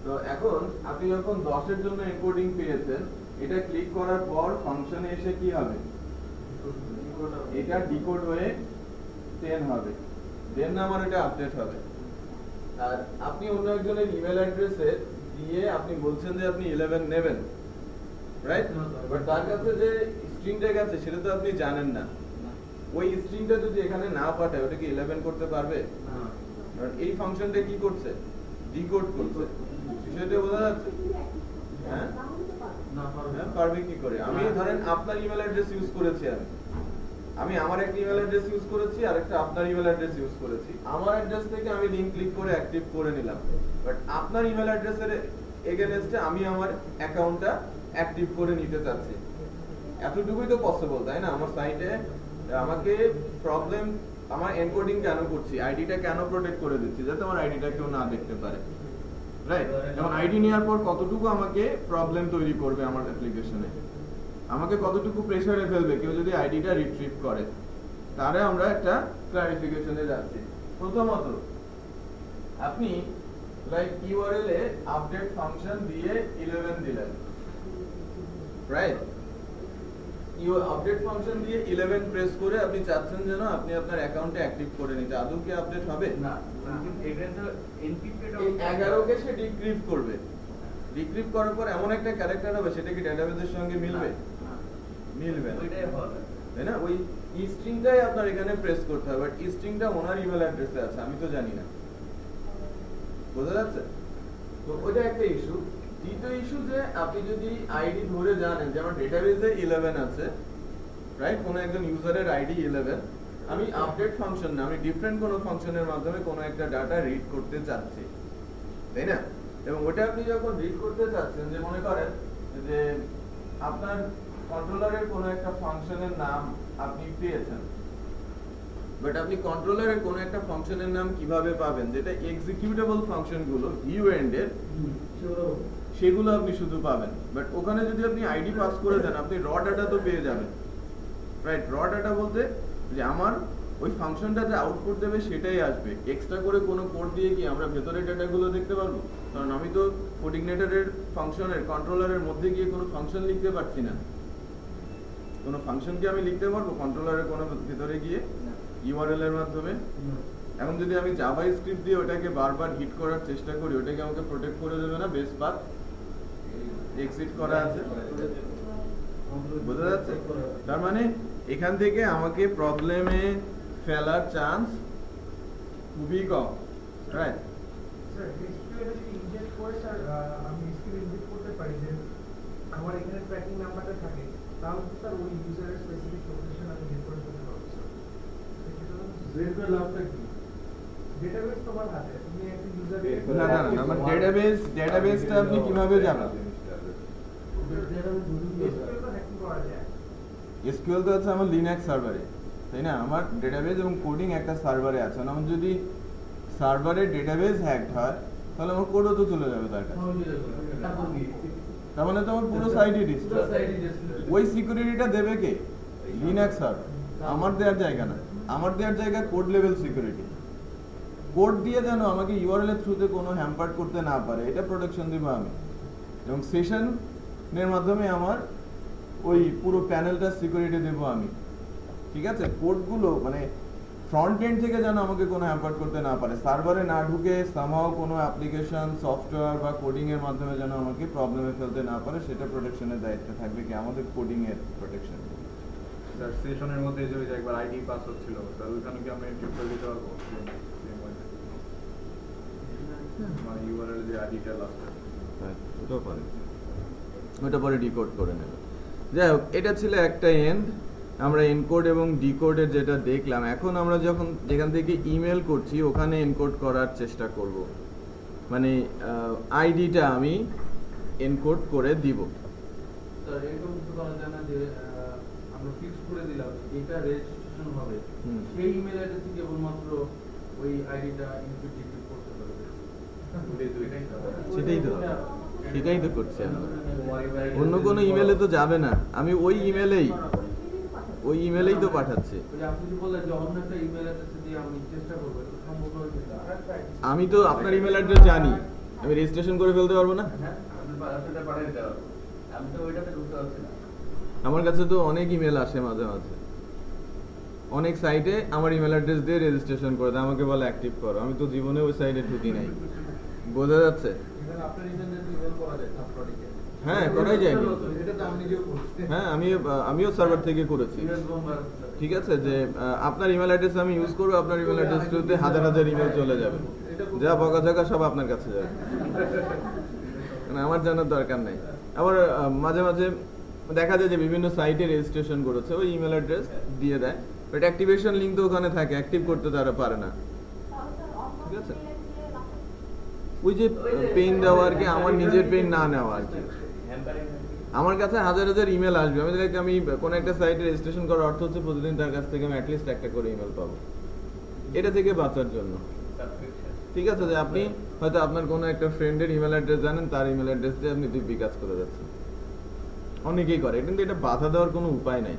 তো এখন আপনি যখন 10 এর জন্য এনকোডিং পেয়েছেন, এটা ক্লিক করার পর ফাংশনে এসে কি হবে? এটা ডিকোড হয়ে 10 হবে, দেন আমার এটা আপডেট হবে। আর আপনি অন্য একজনের ইমেল অ্যাড্রেসে দিয়ে আপনি বলছেন যে আপনি 11 নেবেন, রাইট? বাট তার কাছে যে স্ট্রিংটা গেছে সেটা তো আপনি জানেন না, ওই স্ট্রিংটা যদি এখানে না পাঠায় ওটা কি 11 করতে পারবে? কারণ এই ফাংশনটা কি করছে? ডিকোড করছে, সেটা বোঝা যাচ্ছে? হ্যাঁ, পারবে কি করে? আমি ধরেন আপনার ইমেল অ্যাড্রেস ইউজ করেছি, আমি আমার একটা ইমেল অ্যাড্রেস ইউজ করেছি আর একটা আপনার ইমেল অ্যাড্রেস ইউজ করেছি, আমার অ্যাড্রেস থেকে আমি লিংক ক্লিক করে অ্যাক্টিভ করে নিলাম, বাট আপনার ইমেল অ্যাড্রেসের এগেইনস্টে আমি আমার অ্যাকাউন্টটা অ্যাক্টিভ করে নিতে চাচ্ছি। এতটুকুই তো পসিবল, তাই না? আমার সাইটে আমাকে প্রবলেম, আমার এনকোডিং কেন করছি, আইডিটা কেন প্রোটেক্ট করে দিচ্ছি, যাতে আমার আইডিটা কেউ না দেখতে পারে, রাইট? যেমন আইডি নেওয়ার পর কতটুকু আমাকে প্রবলেম তৈরি করবে আমার অ্যাপ্লিকেশনে, আমাকে কতটুকু প্রেসারে ফেলবে কেউ যদি আইডিটা রিট্রিভ করে, তারে আমরা একটা ক্লারিফিকেশনে যাচ্ছি। প্রথমত আপনি লাইক ইউআরএল এ আপডেট ফাংশন দিয়ে 11 দিলেন, রাইট? আপডেট ফাংশন দিয়ে 11 প্রেস করে আপনি চাচ্ছেন যেন আপনি আপনার অ্যাকাউন্টে অ্যাক্টিভ করে নিতে, আদৌ কি আপডেট হবে? না, এটা তো এনক্রিপ্টেড, 11 কে সে ডিক্রিপ্ট করবে, ডিক্রিপ্ট করার পর এমন একটা ক্যারেক্টার হবে সেটা কি ডেটাবেসের সঙ্গে মিলবে? মিলবে না, ওইটাই হবে, তাই না? ওই স্ট্রিংটাই আপনার এখানে প্রেস করতে হবে, বাট স্ট্রিংটা ওনার ইমেল অ্যাড্রেসে আছে, আমি তো জানি না, বোঝা যাচ্ছে? তো ওইটা একটা ইস্যু। দ্বিতীয় ইস্যু যে আপনি যদি আইডি ধরে জানেন যে আমার ডেটাবেসে 11 আছে, রাইট? কোনো একজন ইউজারের আইডি 11, আমি আপডেট ফাংশন না, আমি ডিফারেন্ট কোনো ফাংশনের মাধ্যমে কোনো একটা ডাটা রিড করতে চাচ্ছি, তাই না? এবং ওটা আপনি যখন রিড করতে চাচ্ছেন, যে মনে করেন যে আপনার কন্ট্রোলারের কোনো একটা ফাংশনের নাম আপনি পেয়েছেন, বাট আপনি কন্ট্রোলারের কোনো একটা ফাংশনের নাম কিভাবে পাবেন, যেটা এক্সিকিউটেবল ফাংশনগুলো ভিউ এন্ডের, সেগুলো আপনি শুধু পাবেন, বাট ওখানে যদি আপনি আইডি পাস করে দেন আপনি র ডাটা তো পেয়ে যাবেন, রাইট। র ডাটা বলতে যে আমার ওই ফাংশনটা যে আউটপুট দেবে সেটাই আসবে, এক্সট্রা করে কোনো কোড দিয়ে কি আমরা ভেতরের ডাটাগুলো দেখতে পারবো? কারণ আমি তো কোঅর্ডিনেটরের ফাংশনের কন্ট্রোলারের মধ্যে গিয়ে কোনো ফাংশন লিখতে পারছি না। কোনো ফাংশন কি আমি লিখতে পারবো কন্ট্রোলারের কোনো ভিতরে গিয়ে ইউআরএল এর মাধ্যমে? এখন যদি আমি জাভা স্ক্রিপ্ট দিয়ে ওটাকে বারবার হিট করার চেষ্টা করি, ওটাকে আমাকে প্রোটেক্ট করে দেবে না? বেস পাথ এক্সিট করা আছে, বোঝা যাচ্ছে? তার মানে এখান থেকে আমাকে প্রবলেমে ফেলার চান্স খুবই কম, রাইট? স্যার এসকিউএল এ যদি ইনজেক্ট করে স্যার আমি এসকিউএল ইনজেক্ট করতে পারি যে আমার এখানে ট্র্যাকিং নাম্বারটা থাকে, তাহলে তো স্যার ওই ইউজারের স্পেসিফিক লোকেশন আমি বের করে ফেলতে পারবো স্যার। বের করে লাভটা কি? ডেটাবেস তোমার হাতে, তুমি একটা ইউজার না না না, আমার ডেটাবেসটা আপনি কিভাবে জানেন? এসকিউএল তো হ্যাকিং করা যায়। এসকিউএল তো আছে আমার লিনাক্স সার্ভারে, তাই না? আমার ডেটাবেস এবং কোডিং একটা সার্ভারে আছে। আমার যদি সার্ভারের ডেটাবেস হ্যাকড হয় তাহলে আমার কোডও তো চলে যাবে তার কাছে। তার মানে তো আমার পুরো সাইটই ডিস্ট্রয়। ওই সিকিউরিটিটা দেবে কে? Linux server. আমার দেওয়ার জায়গা না, আমার দেওয়ার জায়গা কোড লেভেল সিকিউরিটি। কোড দিয়ে যেন আমাকে ইউআরএল এর থ্রুতে কোনো হ্যাম্পার করতে না পারে, এটা প্রোটেকশন দিব আমি। এবং সেশনের মাধ্যমে আমার ওই পুরো প্যানেলটা সিকিউরিটি দেব আমি, ঠিক আছে? কোডগুলো মানে ফ্রন্ট এন্ড থেকে যেন আমাকে কোনো হ্যাম্পার করতে না পারে, সার্ভারে না ঢুকে সামহাও কোনো অ্যাপ্লিকেশন সফটওয়্যার বা কোডিং এর মাধ্যমে যেন আমাকে প্রবলেমে ফেলতে না পারে, সেটা প্রোটেকশনের দায়িত্ব থাকবে কি আমাদের কোডিং এর প্রোটেকশন। স্যার সেশনের মধ্যে যে ওই যে একবার আইডি পাসওয়ার্ড ছিল স্যার, ওইখানে কি আমি এনক্রিপ্ট করে দিতে পারবো? মানে ইউআরএল যে আইডিটা লাস্টে, ওটাও পারে, ওটা পরে ডিকোড করে নেবে। যাই হোক, এটা ছিল একটা এন্ড। আমরা এনকোড এবং ডিকোডের যেটা দেখলাম, এখন আমরা যখন যেখান থেকে ইমেল করছি ওখানে এনকোড করার চেষ্টা করব, মানে আইডিটা আমি এনকোড করে দিব। স্যার এরকম কিছু করা যায় না যে আমরা ফিক্স করে দিলাম এটা রেজিস্ট্রেশন হবে, সেই ইমেল অ্যাড্রেসে কেবলমাত্র ওই আইডিটা ইনপুট ডিক্রিপ্ট করতে পারবে? সেটাই তো করছি আমরা। অন্য কোনো ইমেলে তো যাবে না, আমি ওই ইমেলেই তো পাঠাচ্ছি। আপনি যে বললেন যে অন্য একটা ইমেল অ্যাড্রেসে দিয়ে আমি চেষ্টা করবো, এটা সম্ভব হবে কিনা? আমি তো আপনার ইমেল অ্যাড্রেস জানি, আমি রেজিস্ট্রেশন করে ফেলতে পারবো না? হ্যাঁ, আপনি সেটা পাঠিয়ে দিতে পারবো। আমি তো ওইটাতে ঢুকতে পারছি না। আমার কাছে তো অনেক ইমেল আসে মাঝে মাঝে, অনেক সাইটে আমার ইমেল অ্যাড্রেস দিয়ে রেজিস্ট্রেশন করে দেয়, আমাকে বলে অ্যাক্টিভ করো। আমি তো জীবনে ওই সাইটে ঢুকি নাই, বোঝা যাচ্ছে? আপনার ইমেল ইমেল করা যায় থার্ড পার্টিকে? হ্যাঁ, করাই যায়। এটা তো আমি নিজেও করছি। হ্যাঁ, আমিও সার্ভার থেকে করেছি। ঠিক আছে, যে আপনার ইমেল অ্যাড্রেস আমি ইউজ করবো, আপনার ইমেল অ্যাড্রেসটাতে হাজার হাজার ইমেল চলে যাবে, যা বকাঝকা সব আপনার কাছে যাবে, মানে আমার জানার দরকার নেই। আবার মাঝে মাঝে দেখা যায় যে বিভিন্ন সাইটে রেজিস্ট্রেশন করেছে, ওই ইমেল অ্যাড্রেস দিয়ে দেয়, বাট অ্যাক্টিভেশন লিঙ্ক তো ওখানে থাকে, অ্যাক্টিভ করতে তারা পারে না। ঠিক আছে, ওই যে পেইন দেওয়া আর কি, আমার নিজের পেইন না নেওয়া আর কি। আমার কাছে হাজার হাজার ইমেল আসবে, আমি কোনো একটা সাইটে রেজিস্ট্রেশন করার অর্থ হচ্ছে প্রতিদিন তার কাছ থেকে আমি অ্যাটলিস্ট একটা করে ইমেল পাবো, এটা থেকে বাঁচার জন্য। ঠিক আছে, যে আপনি হয়তো আপনার কোনো একটা ফ্রেন্ডের ইমেল অ্যাড্রেস জানেন, তার ইমেল অ্যাড্রেস দিয়ে আপনি দিব্যি কাজ করে যাচ্ছেন, অনেকেই করে, কিন্তু এটা বাধা দেওয়ার কোনো উপায় নাই।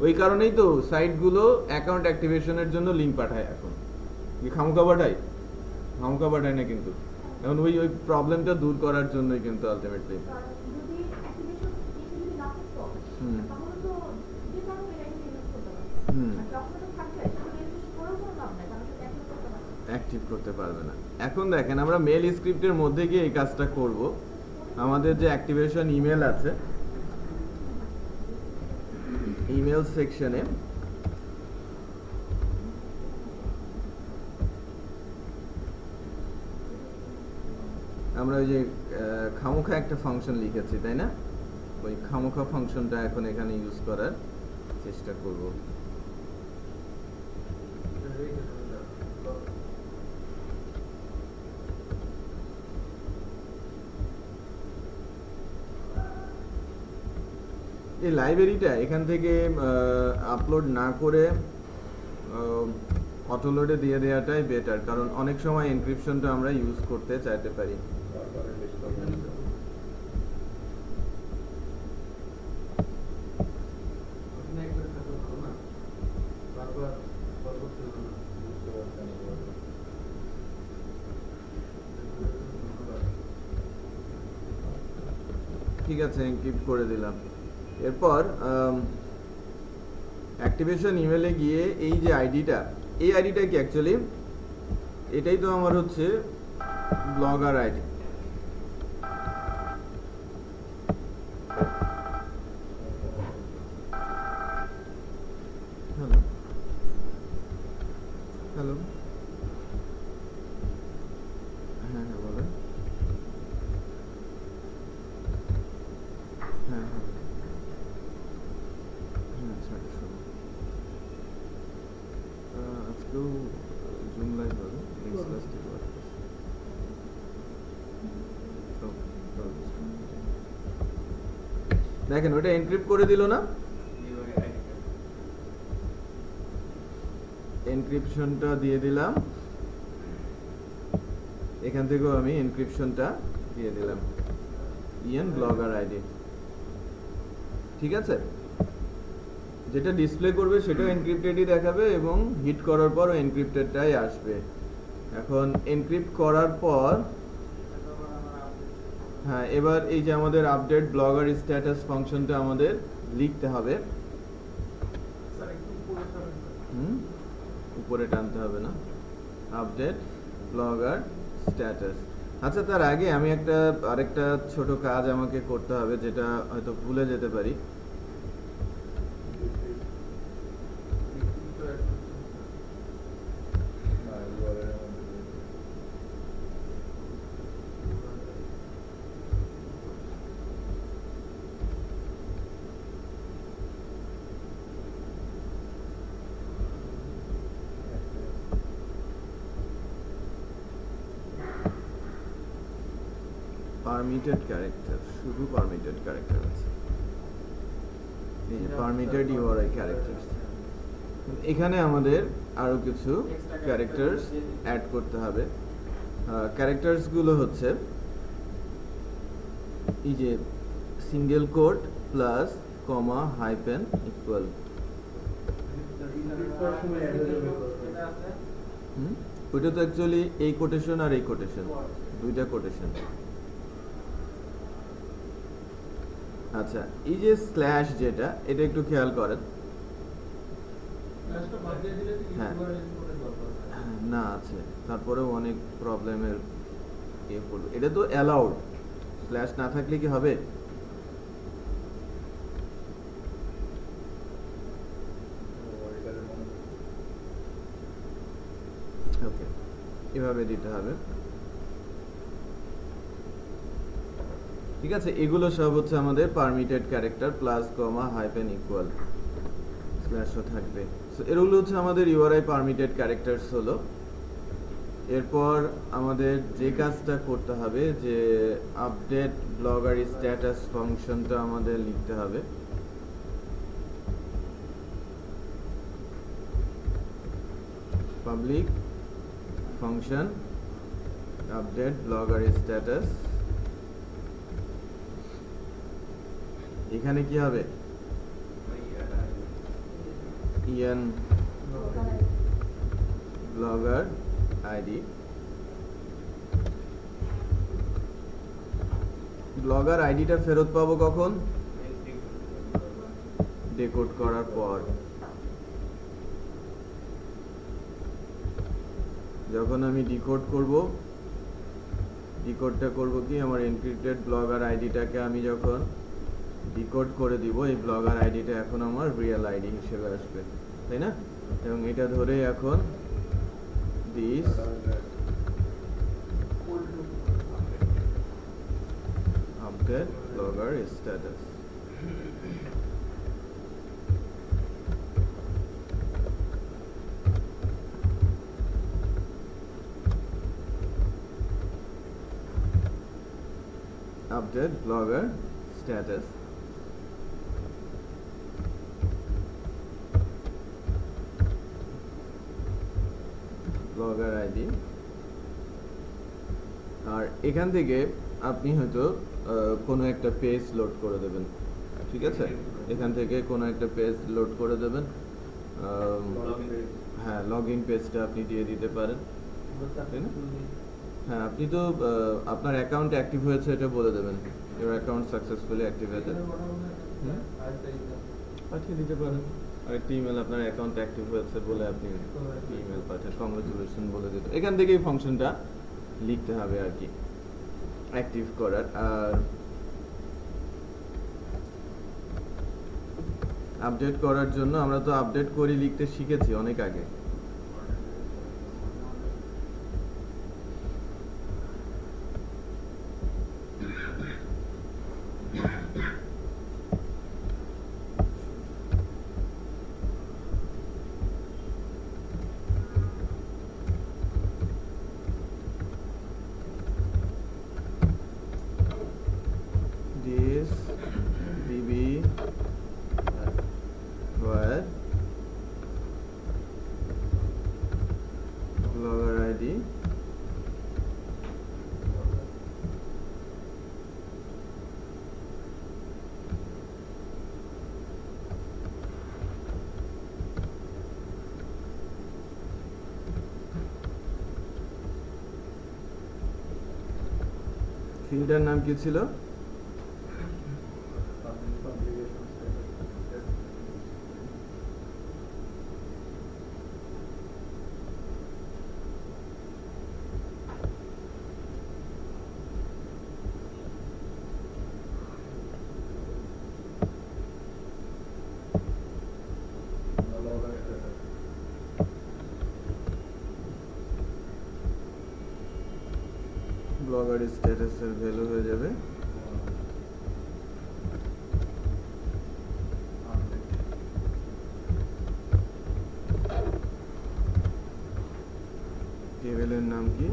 ওই কারণেই তো সাইটগুলো অ্যাকাউন্ট অ্যাক্টিভেশনের জন্য লিঙ্ক পাঠায়। এখন কি খামোখা পাঠায় না, কিন্তু এখন ওই প্রবলেমটা দূর করার জন্যই কিন্তু আলটিমেটলি। অ্যাক্টিভ করতে পারবে না। এখন দেখেন, আমরা মেল স্ক্রিপ্টের মধ্যে গিয়ে এই কাজটা করব। আমাদের যে অ্যাক্টিভেশন ইমেল আছে, ইমেল সেকশনে আমরা ওই যে খামোখা একটা ফাংশন লিখেছি, তাই না? ওই খামোখা ফাংশনটা এখন এখানে ইউজ করার চেষ্টা করব। এই লাইব্রেরিটা এখান থেকে আপলোড না করে অটোলোডে দিয়ে দেওয়াটাই বেটার, কারণ অনেক সময় এনক্রিপশনটা আমরা ইউজ করতে চাইতে পারি। ঠিক আছে, এনক্রিপ্ট করে দিলাম। এরপর অ্যাক্টিভেশন ইমেলে গিয়ে এই যে আইডিটা, এই আইডিটা কি অ্যাকচুয়ালি এটাই তো আমার হচ্ছে ব্লগার আইডি। হ্যালো হ্যালো, হ্যাঁ হ্যাঁ বলেন। হ্যাঁ হ্যাঁ হ্যাঁ, আচ্ছা শোনো, আজকেও জুম লাইভ হবে, নেক্সট ক্লাস থেকে দেখেন ওটা এনক্রিপ্ট করে দিল না, এনক্রিপশনটা দিয়ে দিলাম, এখান থেকেও আমি এনক্রিপশনটা দিয়ে দিলাম, ইএন ব্লগার আইডি। ঠিক আছে, যেটা ডিসপ্লে করবে সেটাও এনক্রিপ্টেডই দেখাবে এবং হিট করার পর এনক্রিপ্টেডটাই আসবে। এখন এনক্রিপ্ট করার পর হ্যাঁ, এবার এই যে আমাদের আপডেট ব্লগার স্ট্যাটাস ফাংশনটা আমাদের লিখতে হবে। স্যার একটু উপরে সরেন স্যার। উপরে টানতে হবে না, আপডেট ব্লগার স্ট্যাটাস। আচ্ছা, তার আগে আমি আরেকটা ছোট কাজ আমাকে করতে হবে, যেটা হয়তো ভুলে যেতে পারি। পারমিটেড ক্যারেক্টার, শুধু পারমিটেড ক্যারেক্টার আছে, এই যে পারমিটেড ইউআরআই ক্যারেক্টারস। এখানে আমাদের আরো কিছু ক্যারেক্টারস অ্যাড করতে হবে। ক্যারেক্টারস গুলো হচ্ছে এই যে single quote plus comma hyphen equal. ওইটা তো অ্যাকচুয়ালি এই কোটেশন আর এই কোটেশন, দুইটা কোটেশন। আচ্ছা, এই যে স্ল্যাশ যেটা, এটা একটু খেয়াল করেন। হ্যাঁ না আছে, তারপরেও অনেক প্রবলেমের ইয়ে করবে। এটা তো অ্যালাউড, স্ল্যাশ না থাকলে কি হবে? ওকে, এভাবে দিতে হবে। ঠিক আছে, এগুলো সব হচ্ছে আমাদের permitted character, plus comma hyphen equal, স্ল্যাশও থাকবে। সো এগুলো হচ্ছে আমাদের ইউআরআই পারমিটেড ক্যারেক্টারস হলো। এরপর আমাদের যে কাজটা করতে হবে, যে আপডেট ব্লগার স্ট্যাটাস ফাংশনটা আমাদের লিখতে হবে। Public function update blogger status, এখানে কি হবে? EN blogger ID. ব্লগার আইডিটা ফেরত পাবো কখন? ডিকোড করার পর। যখন আমি ডিকোড করব, ডিকোডটা করব কি, আমার এনক্রিপ্টেড ব্লগার আইডিটাকে আমি যখন ডিকোড করে দিব, এই ব্লগার আইডিটা এখন আমার রিয়েল আইডি হিসেবে আসবে, তাই না? এবং এটা ধরে এখন this update blogger status. Update blogger status. Blogger ID. আর এখান থেকে আপনি হয়তো কোনো একটা পেজ লোড করে দেবেন, ঠিক আছে? এখান থেকে কোনো একটা পেজ লোড করে দেবেন। হ্যাঁ, লগ ইন পেজটা আপনি দিয়ে দিতে পারেন, তাই না? হ্যাঁ, আপনি তো আপনার অ্যাকাউন্ট অ্যাক্টিভ হয়েছে এটা বলে দেবেন, ইউর অ্যাকাউন্ট সাকসেসফুলি অ্যাক্টিভেটেড, পাঠিয়ে দিতে পারেন। আরেকটি ইমেল আপনার অ্যাকাউন্ট অ্যাক্টিভ হয়েছে বলে আপনি ইমেল পাঠান, কংগ্রেচুলেশন বলে দিতে, এখান থেকেই ফাংশনটা লিখতে হবে আর কি অ্যাক্টিভ করার। আর আপডেট করার জন্য আমরা তো আপডেট করি লিখতে শিখেছি অনেক আগে। this db where blogger id ফিল্ডের নাম কি ছিল? ব্লগার স্ট্যাটাসের ভ্যালু হয়ে যাবে টেবিলের নাম কি,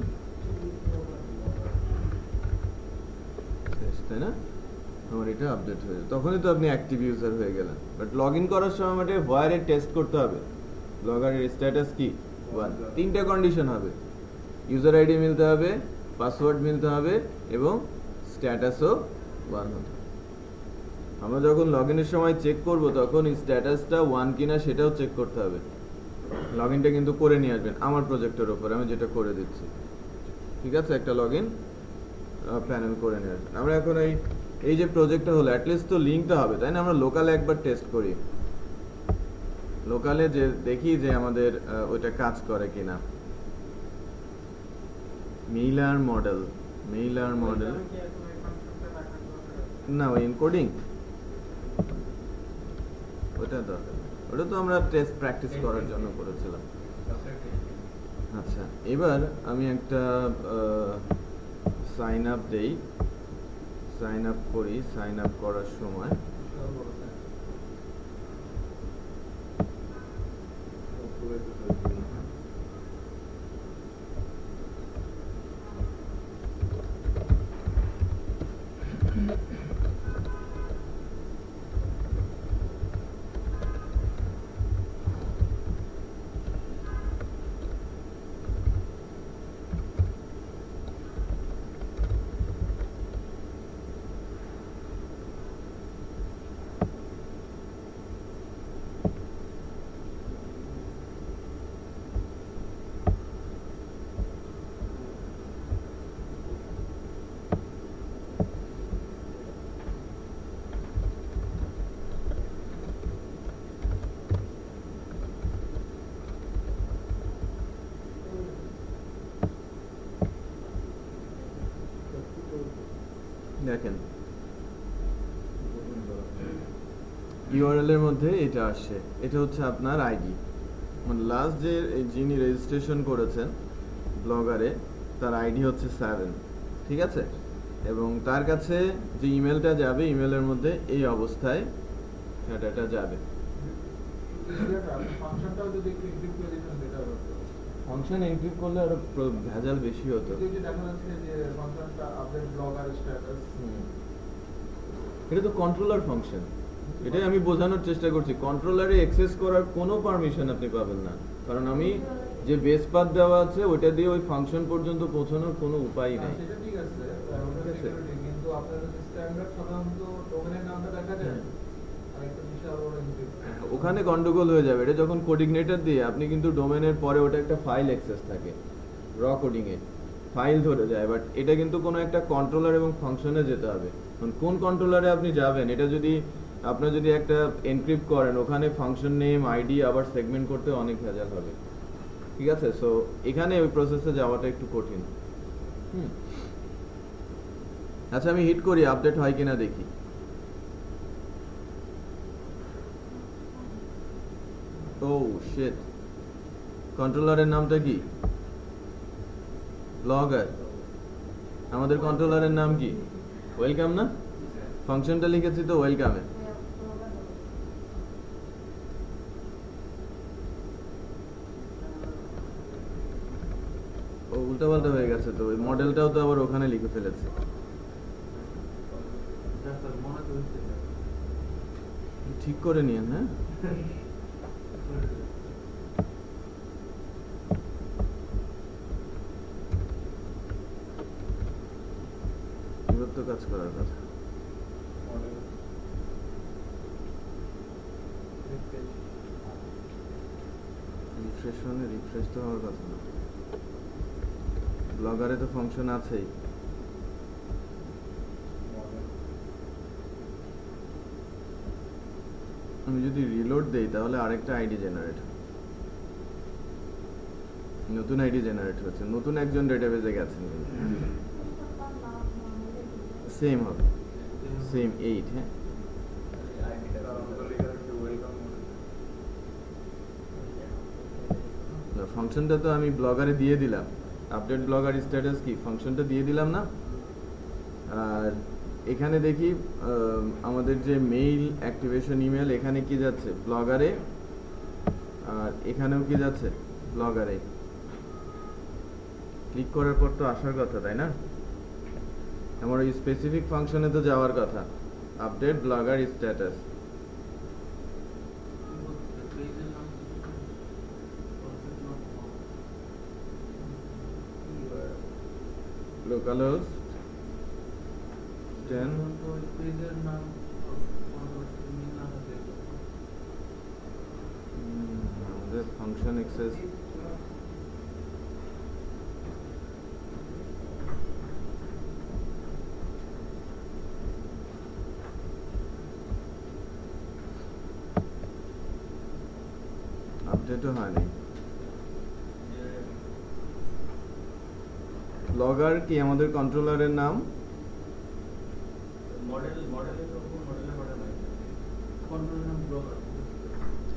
তাই না? আমার এটা আপডেট হয়ে যাবে, তখনই তো আপনি অ্যাক্টিভ ইউজার হয়ে গেলেন। বাট লগ ইন করার সময় আমাদের হোয়ারে টেস্ট করতে হবে ব্লগারের স্ট্যাটাস কি, 1 3টা কন্ডিশন হবে, ইউজার আইডি মিলতে হবে, পাসওয়ার্ড মিলতে হবে এবং স্ট্যাটাসও 1 হতে হবে। আমরা যখন লগ ইনের সময় চেক করব তখন স্ট্যাটাসটা 1 কিনা সেটাও চেক করতে হবে। লগ ইনটা কিন্তু করে নিয়ে আসবেন আমার প্রজেক্টের ওপর, আমি যেটা করে দিচ্ছি, ঠিক আছে? একটা লগ ইন প্যানেল করে নিয়ে আসবেন। আমরা এখন এই যে প্রজেক্টটা হলো অ্যাটলিস্ট তো লিঙ্কটা হবে, তাই না? আমরা লোকালে একবার টেস্ট করি, লোকালে যে দেখি যে আমাদের ওইটা কাজ করে কিনা। মেইলার মডেল না, ওই এনকোডিং ওটা দরকার, ওটা তো আমরা টেস্ট প্র্যাকটিস করার জন্য করেছিলাম। আচ্ছা, এবার আমি একটা সাইন আপ দেই, সাইন আপ করি। সাইন আপ করার সময় দেখেন ইউআরএল এর মধ্যে এটা আসছে, এটা হচ্ছে আপনার আইডি, মানে লাস্ট যে যিনি রেজিস্ট্রেশন করেছেন ব্লগারে তার আইডি হচ্ছে 7, ঠিক আছে? এবং তার কাছে যে ইমেলটা যাবে, ইমেলের মধ্যে এই অবস্থায় ডাটাটা যাবে। ফাংশন এনক্রিপ্ট করলে আরো ভেজাল বেশি হতো। এটা তো কন্ট্রোলার ফাংশন, এটাই আমি বোঝানোর চেষ্টা করছি। কন্ট্রোলারে অ্যাক্সেস করার কোনো পারমিশন আপনি পাবেন না, কারণ আমি যে বেস পাথ দেওয়া আছে ওইটা দিয়ে ওই ফাংশন পর্যন্ত পৌঁছানোর কোনো উপায় নেই। সেটা ঠিক আছে, কিন্তু আপনাদের স্ট্যান্ডার্ড সাধারণত ডোমেনের নামটা দেখা যায়, আরেকটা বিশাল বড় ওখানে গন্ডগোল হয়ে যাবে। এটা যখন কোডিগনেটর দিয়ে আপনি কিন্তু ডোমেনের পরে ওটা একটা ফাইল অ্যাক্সেস থাকে র কোডিং এ, ফাইল ধরে যায়, বাট এটা কিন্তু কোনো একটা কন্ট্রোলার এবং ফাংশনে যেতে হবে। কোন কন্ট্রোলারে আপনি যাবেন, এটা যদি আপনার যদি একটা এনক্রিপ্ট করেন, ওখানে ফাংশন নেম আইডি আবার সেগমেন্ট করতে অনেক ভেজাল হবে, ঠিক আছে? সো এখানে ওই প্রসেসে যাওয়াটা একটু কঠিন। আচ্ছা আমি হিট করি, আপডেট হয় কিনা দেখি। ও শিট, কন্ট্রোলারের নামটা কি? ব্লগার। আমাদের কন্ট্রোলারের নাম কি? ওয়েলকাম না? ফাংশনটা লিখেছি তো ওয়েলকামে। ও উল্টাপাল্টা হয়ে গেছে তো, ওই মডেলটাও তো আবার ওখানে লিখে ফেলেছে। ঠিক করে নিয়েন, হ্যাঁ? এবার তো কাজ করার কথা। রিফ্রেশ মানে রিফ্রেশ তো হওয়ার কথা না। ব্লগারে তো ফাংশন আছেই। আমি যদি রিলোড দেই তাহলে আরেকটা আইডি জেনারেট, নতুন আইডি জেনারেট হচ্ছে, নতুন একজন ডেটাবেজে গেছেন, সেম হবে, সেম 8। হ্যাঁ ফাংশনটা তো আমি ব্লগারে দিয়ে দিলাম, আপডেট ব্লগার স্ট্যাটাস কি ফাংশনটা দিয়ে দিলাম না? আর এখানে দেখি আমাদের যে মেইল অ্যাক্টিভেশন ইমেল, এখানে কি যাচ্ছে? ব্লগারে। আর এখানেও কি যাচ্ছে? ব্লগারে। ক্লিক করার পর তো আসার কথা, তাই না? আমার ওই স্পেসিফিক ফাংশনে তো যাওয়ার কথা, update blogger status. localhost 10 the function access update হয়নি। ব্লগার কি আমাদের কন্ট্রোলারের নাম?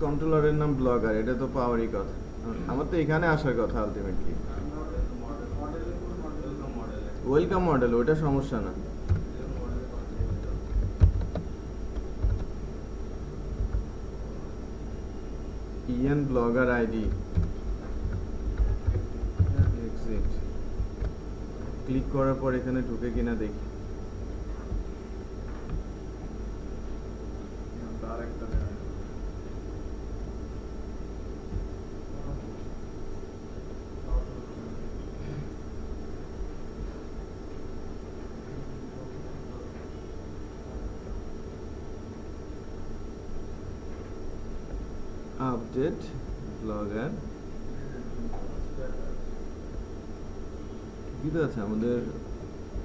কন্ট্রোলারের নাম ব্লগার, এটা তো পাওয়ারই কথা। আমার তো এখানে আসার কথা আলটিমেটলি। ওয়েলকাম মডেল, ওটা সমস্যা না। EN blogger ID exit, click করার পর এখানে ঢুকে কিনা দেখি। আপডেট ব্লগার ঠিক আছে, আমাদের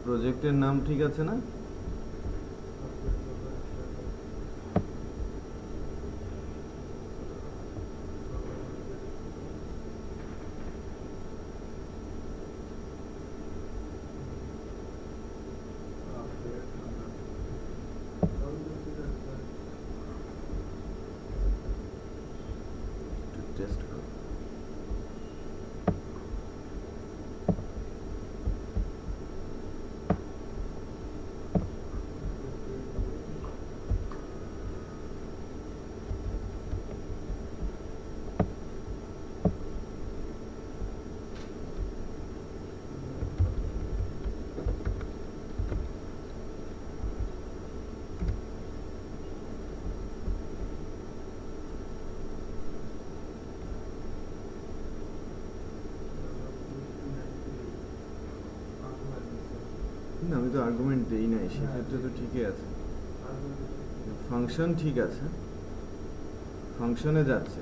প্রজেক্টের নাম ঠিক আছে না? টেস্ট করো। না আমি তো আর্গুমেন্ট দেই নাই, সেক্ষেত্রে তো ঠিকই আছে। ফাংশন ঠিক আছে, ফাংশনে যাচ্ছে,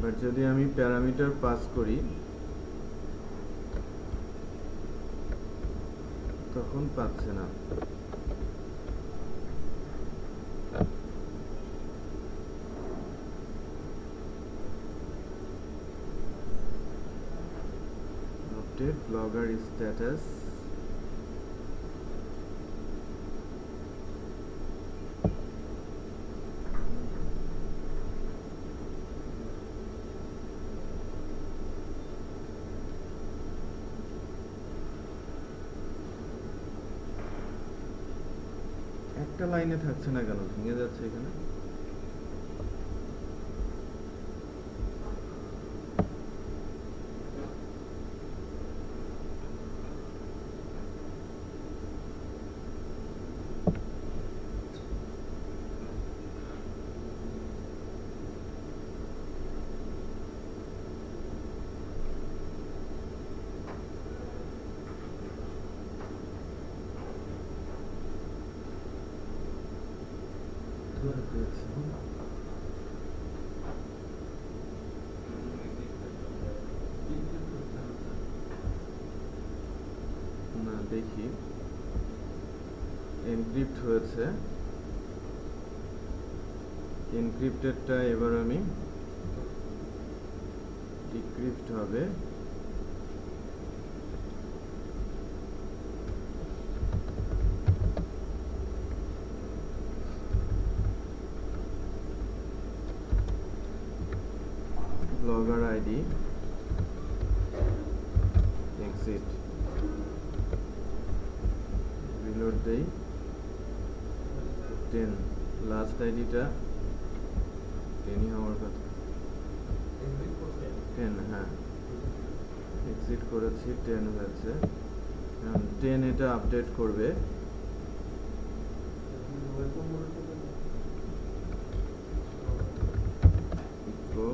বাট যদি আমি প্যারামিটার পাস করি তখন পাচ্ছে না। Update blogger status. একটা লাইনে থাকছে না কেন, ভেঙে যাচ্ছে এখানে। না দেখি, এনক্রিপ্ট হয়েছে। এনক্রিপ্টেডটা এবার আমি ডিক্রিপ্ট হবে। ব্লগার আইডি এক্সিট, রিলোড দেই। 10 লাস্ট আইডিটা 10ই হওয়ার কথা। 10, হ্যাঁ এক্সিট করেছি, 10 হয়েছে। 10 এটা আপডেট করবে। ইকো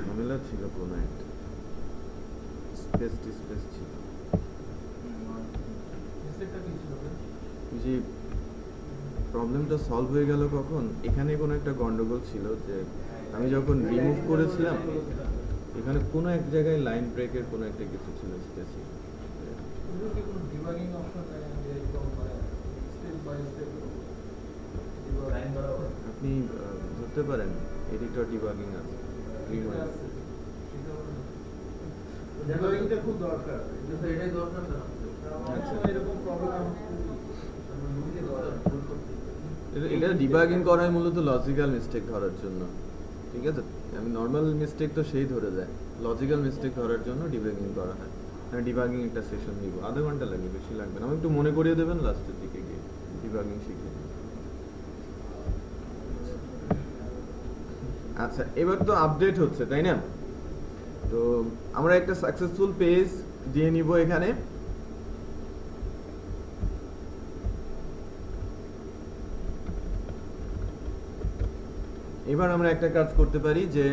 ঝামেলা ছিল, কোনো একটা স্পেস ছিল। যে প্রবলেমটা সলভ হয়ে গেল কখন, এখানে কোনো একটা গন্ডগোল ছিল যে আমি যখন রিমুভ করেছিলাম এখানে কোনো এক জায়গায় লাইন ব্রেকের কোনো একটা কিছু ছিল স্পেসিফিক। আপনি ধরতে পারেন এডিটর ডিবাগিং আছে, খুব দরকার, এটাই দরকার। এটা ডিবাগিং করা হয় মূলত লজিক্যাল মিস্টেক ধরার জন্য, ঠিক আছে? আমি নর্মাল মিস্টেক তো সেই ধরে দেয়, লজিক্যাল মিস্টেক ধরার জন্য ডিবাগিং করা হয়। আমি ডিবাগিং একটা সেশন নিব, আধা ঘন্টা লাগবে, বেশি লাগবে না। আমি একটু মনে করিয়ে দেবেন লাস্টের দিকে গিয়ে ডিবাগিং শিখে। আচ্ছা, এবার তো আপডেট হচ্ছে, তাই না? তো আমরা একটা সাকসেসফুল পেজ দিয়ে নিব এখানে। এবার আমরা একটা কাজ করতে পারি যে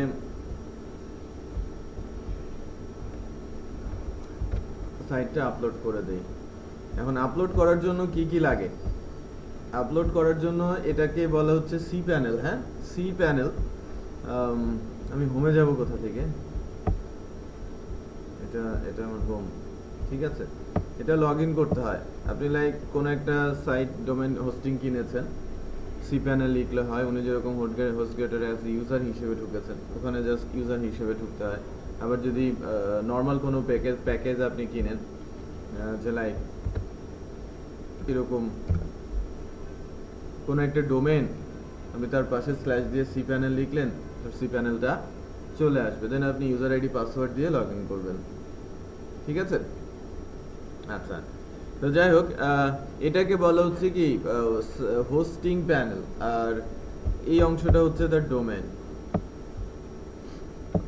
সাইটটা আপলোড করে দেই। এখন আপলোড করার জন্য কি কি লাগে? আপলোড করার জন্য এটাকে বলা হচ্ছে সি প্যানেল। হ্যাঁ, সি প্যানেল। আমি হোমে যাব কোথা থেকে? এটা আমার হোম, ঠিক আছে? এটা লগ ইন করতে হয়। আপনি লাইক কোন একটা সাইট ডোমেন হোস্টিং কিনেছেন, সি প্যানেল লিখলে হয়। উনি যেরকম হোস্টগেটারে অ্যাজ ইউজার হিসেবে ঢুকেছেন, ওখানে জাস্ট ইউজার হিসেবে ঢুকতে হয়। আবার যদি নর্মাল কোনো প্যাকেজ আপনি কিনেন, যে লাইক এরকম কোনো একটা ডোমেন, আপনি তার পাশে স্ল্যাশ দিয়ে সি প্যানেল লিখলেন, সি প্যানেলটা চলে আসবে। দেন আপনি ইউজার আইডি পাসওয়ার্ড দিয়ে লগ ইন করবেন, ঠিক আছে? আচ্ছা, তো যাই হোক, এটাকে বলা হচ্ছে কি হোস্টিং প্যানেল, আর এই অংশটা হচ্ছে তার ডোমেন।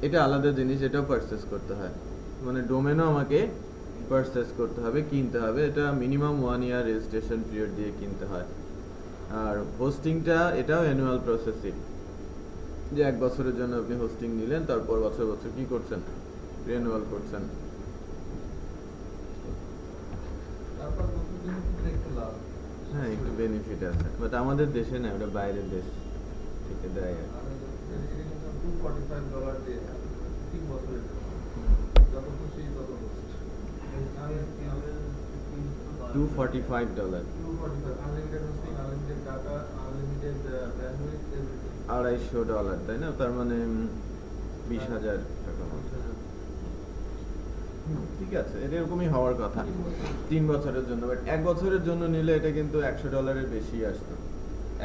এটা আলাদা জিনিস, এটাও পারচেস করতে হয়, মানে ডোমেনও আমাকে পারচেস করতে হবে, কিনতে হবে। এটা মিনিমাম 1 ইয়ার রেজিস্ট্রেশন পিরিয়ড দিয়ে কিনতে হয়। আর হোস্টিংটা এটাও অ্যানুয়াল প্রসেসিং, যে 1 বছরের জন্য আপনি হোস্টিং নিলেন, তারপর বছর বছর কি করছেন, রিনিউয়াল করছেন। তারপর নতুন জিনিস কিন্তু একটু লাভ। হ্যাঁ, একটু বেনিফিট আছে, বাট আমাদের দেশে না, ওটা বাইরের দেশ থেকে দেয় আর কি। আর এটা কিন্তু $245 দিয়ে 3 বছরের জন্য। যত খুশি তত host. $245 $245 unlimited hosting, unlimited data, unlimited bandwidth, everything. $250, তাই না? তার মানে 20,000 টাকা মতো। ঠিক আছে, এটা এরকমই হওয়ার কথা 3 বছরের জন্য, বাট 1 বছরের জন্য নিলে এটা কিন্তু $100 বেশি আসতো,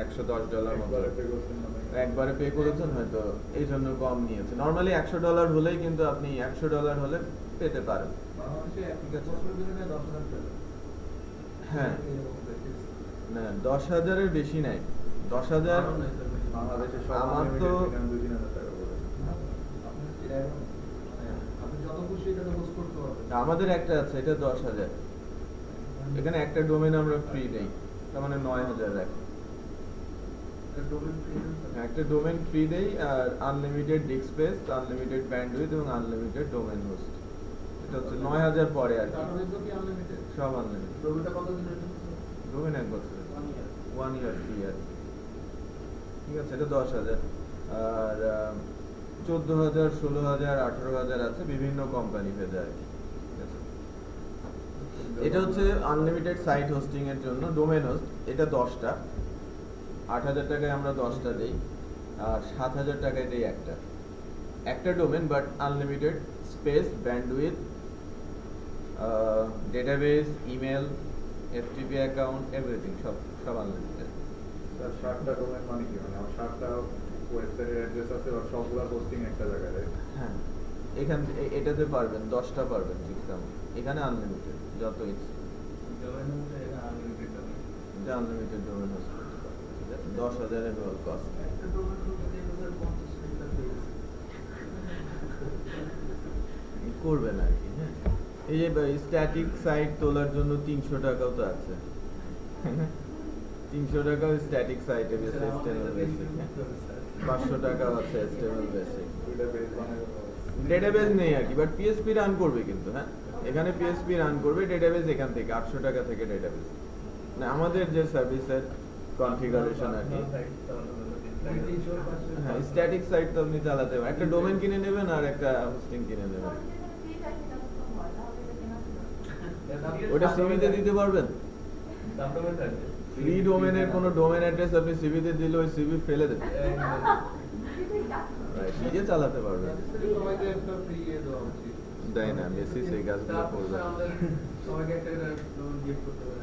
$110 মতো। একবারে pay করছেন না ভাই? একবারে পে করেছেন হয়তো, এই জন্য কম নিয়েছে। নর্মালি $100 হলেই কিন্তু আপনি $100 হলে পেতে পারেন। বাংলাদেশে এক ঠিক আছে। বছরের জন্য নেয় 10,000 টাকা। হ্যাঁ, এরকম দেখেছি। না 10,000-এর বেশি নাই। 10,000 বাংলাদেশে সব আমার তো unlimited minimum 2-3,000 টাকা করে। আপনি এরকম, মানে আপনি যত খুশি এটাতে হোস্ট করতে পারবেন। আমাদের একটা আছে, এটা 10,000। এখানে একটা ডোমেন আমরা ফ্রি দেই, তার মানে 9,000 রাখি। একটা ডোমেন ফ্রি দেই, আর unlimited disk space, unlimited bandwidth এবং আনলিমিটেড ডোমেন হোস্ট। এটা হচ্ছে 9,000 পরে আর কি, ডাটাবেসও কি আনলিমিটেড? সব আনলিমিটেড। ডোমেনটা কতদিনের জন্য? ডোমেন 1 বছরের, 1 ইয়ার ফ্রি আর কি। ঠিক আছে, এটা 10,000। আর 14,000, 16,000, 18,000 আছে, বিভিন্ন কোম্পানি ভেজে আর কি। ঠিক আছে, এটা হচ্ছে আনলিমিটেড সাইট হোস্টিং এর জন্য ডোমেন হোস্ট। এটা 10টা, 8,000 টাকায় আমরা 10টা দেই, আর 7,000 টাকায় দেই একটা domain, but unlimited space, bandwidth, database, email, FTP account, everything, সব আনলিমিটেড। স্যার 60টা ডোমেন মানে কি? মানে আমার 60টা ওয়েবসাইটের অ্যাড্রেস আছে আর সবগুলা হোস্টিং একটা জায়গায়, right? হ্যাঁ, এটাতে পারবেন, 10টা পারবেন ফিক্সাম। এখানে আনলিমিটেড, যত ইচ্ছে। এটা আনলিমিটেড ডোমেন হোস্ট করতে পারবেন। ঠিক আছে, 10,000 অ্যানুয়াল কস্ট। একটা ডোমেন হচ্ছে 50 টাকা পেজ। করবেন আর কি। হ্যাঁ, এই যে স্ট্যাটিক সাইট তোলার জন্য 300 টাকাও তো আছে। 300 টাকাও স্ট্যাটিক সাইটে বেসে HTML বেসিক, 500 টাকাও আছে HTML বেসিক। দুইটা পেজ বানায় ডেটাবেস নেই আর কি, বাট পিএসপি রান করবে কিন্তু। হ্যাঁ, এখানে পিএসপি রান করবে, ডেটাবেস এখান থেকে 800 টাকা থেকে ডেটাবেস। না, আমাদের যে সার্ভিসের কনফিগারেশন আর কি। হ্যাঁ, স্ট্যাটিক সাইট তো আপনি চালাতে পারেন, একটা ডোমেন কিনে নেবেন আর একটা হোস্টিং কিনে নেবেন। ওটা সিভিতে দিতে পারবেন। ফ্রি ডোমেনের কোনো ডোমেন অ্যাড্রেস আপনি সিভিতে দিলে ওই সিভি ফেলে দেবে, নিজে চালাতে পারবেন। সবাইকে একটা ফ্রি দেওয়া উচিত। দেয় না, বেশি সেই কাজগুলো করবে। সবাইকে একটা ডোমেন গিফট করতে পারে।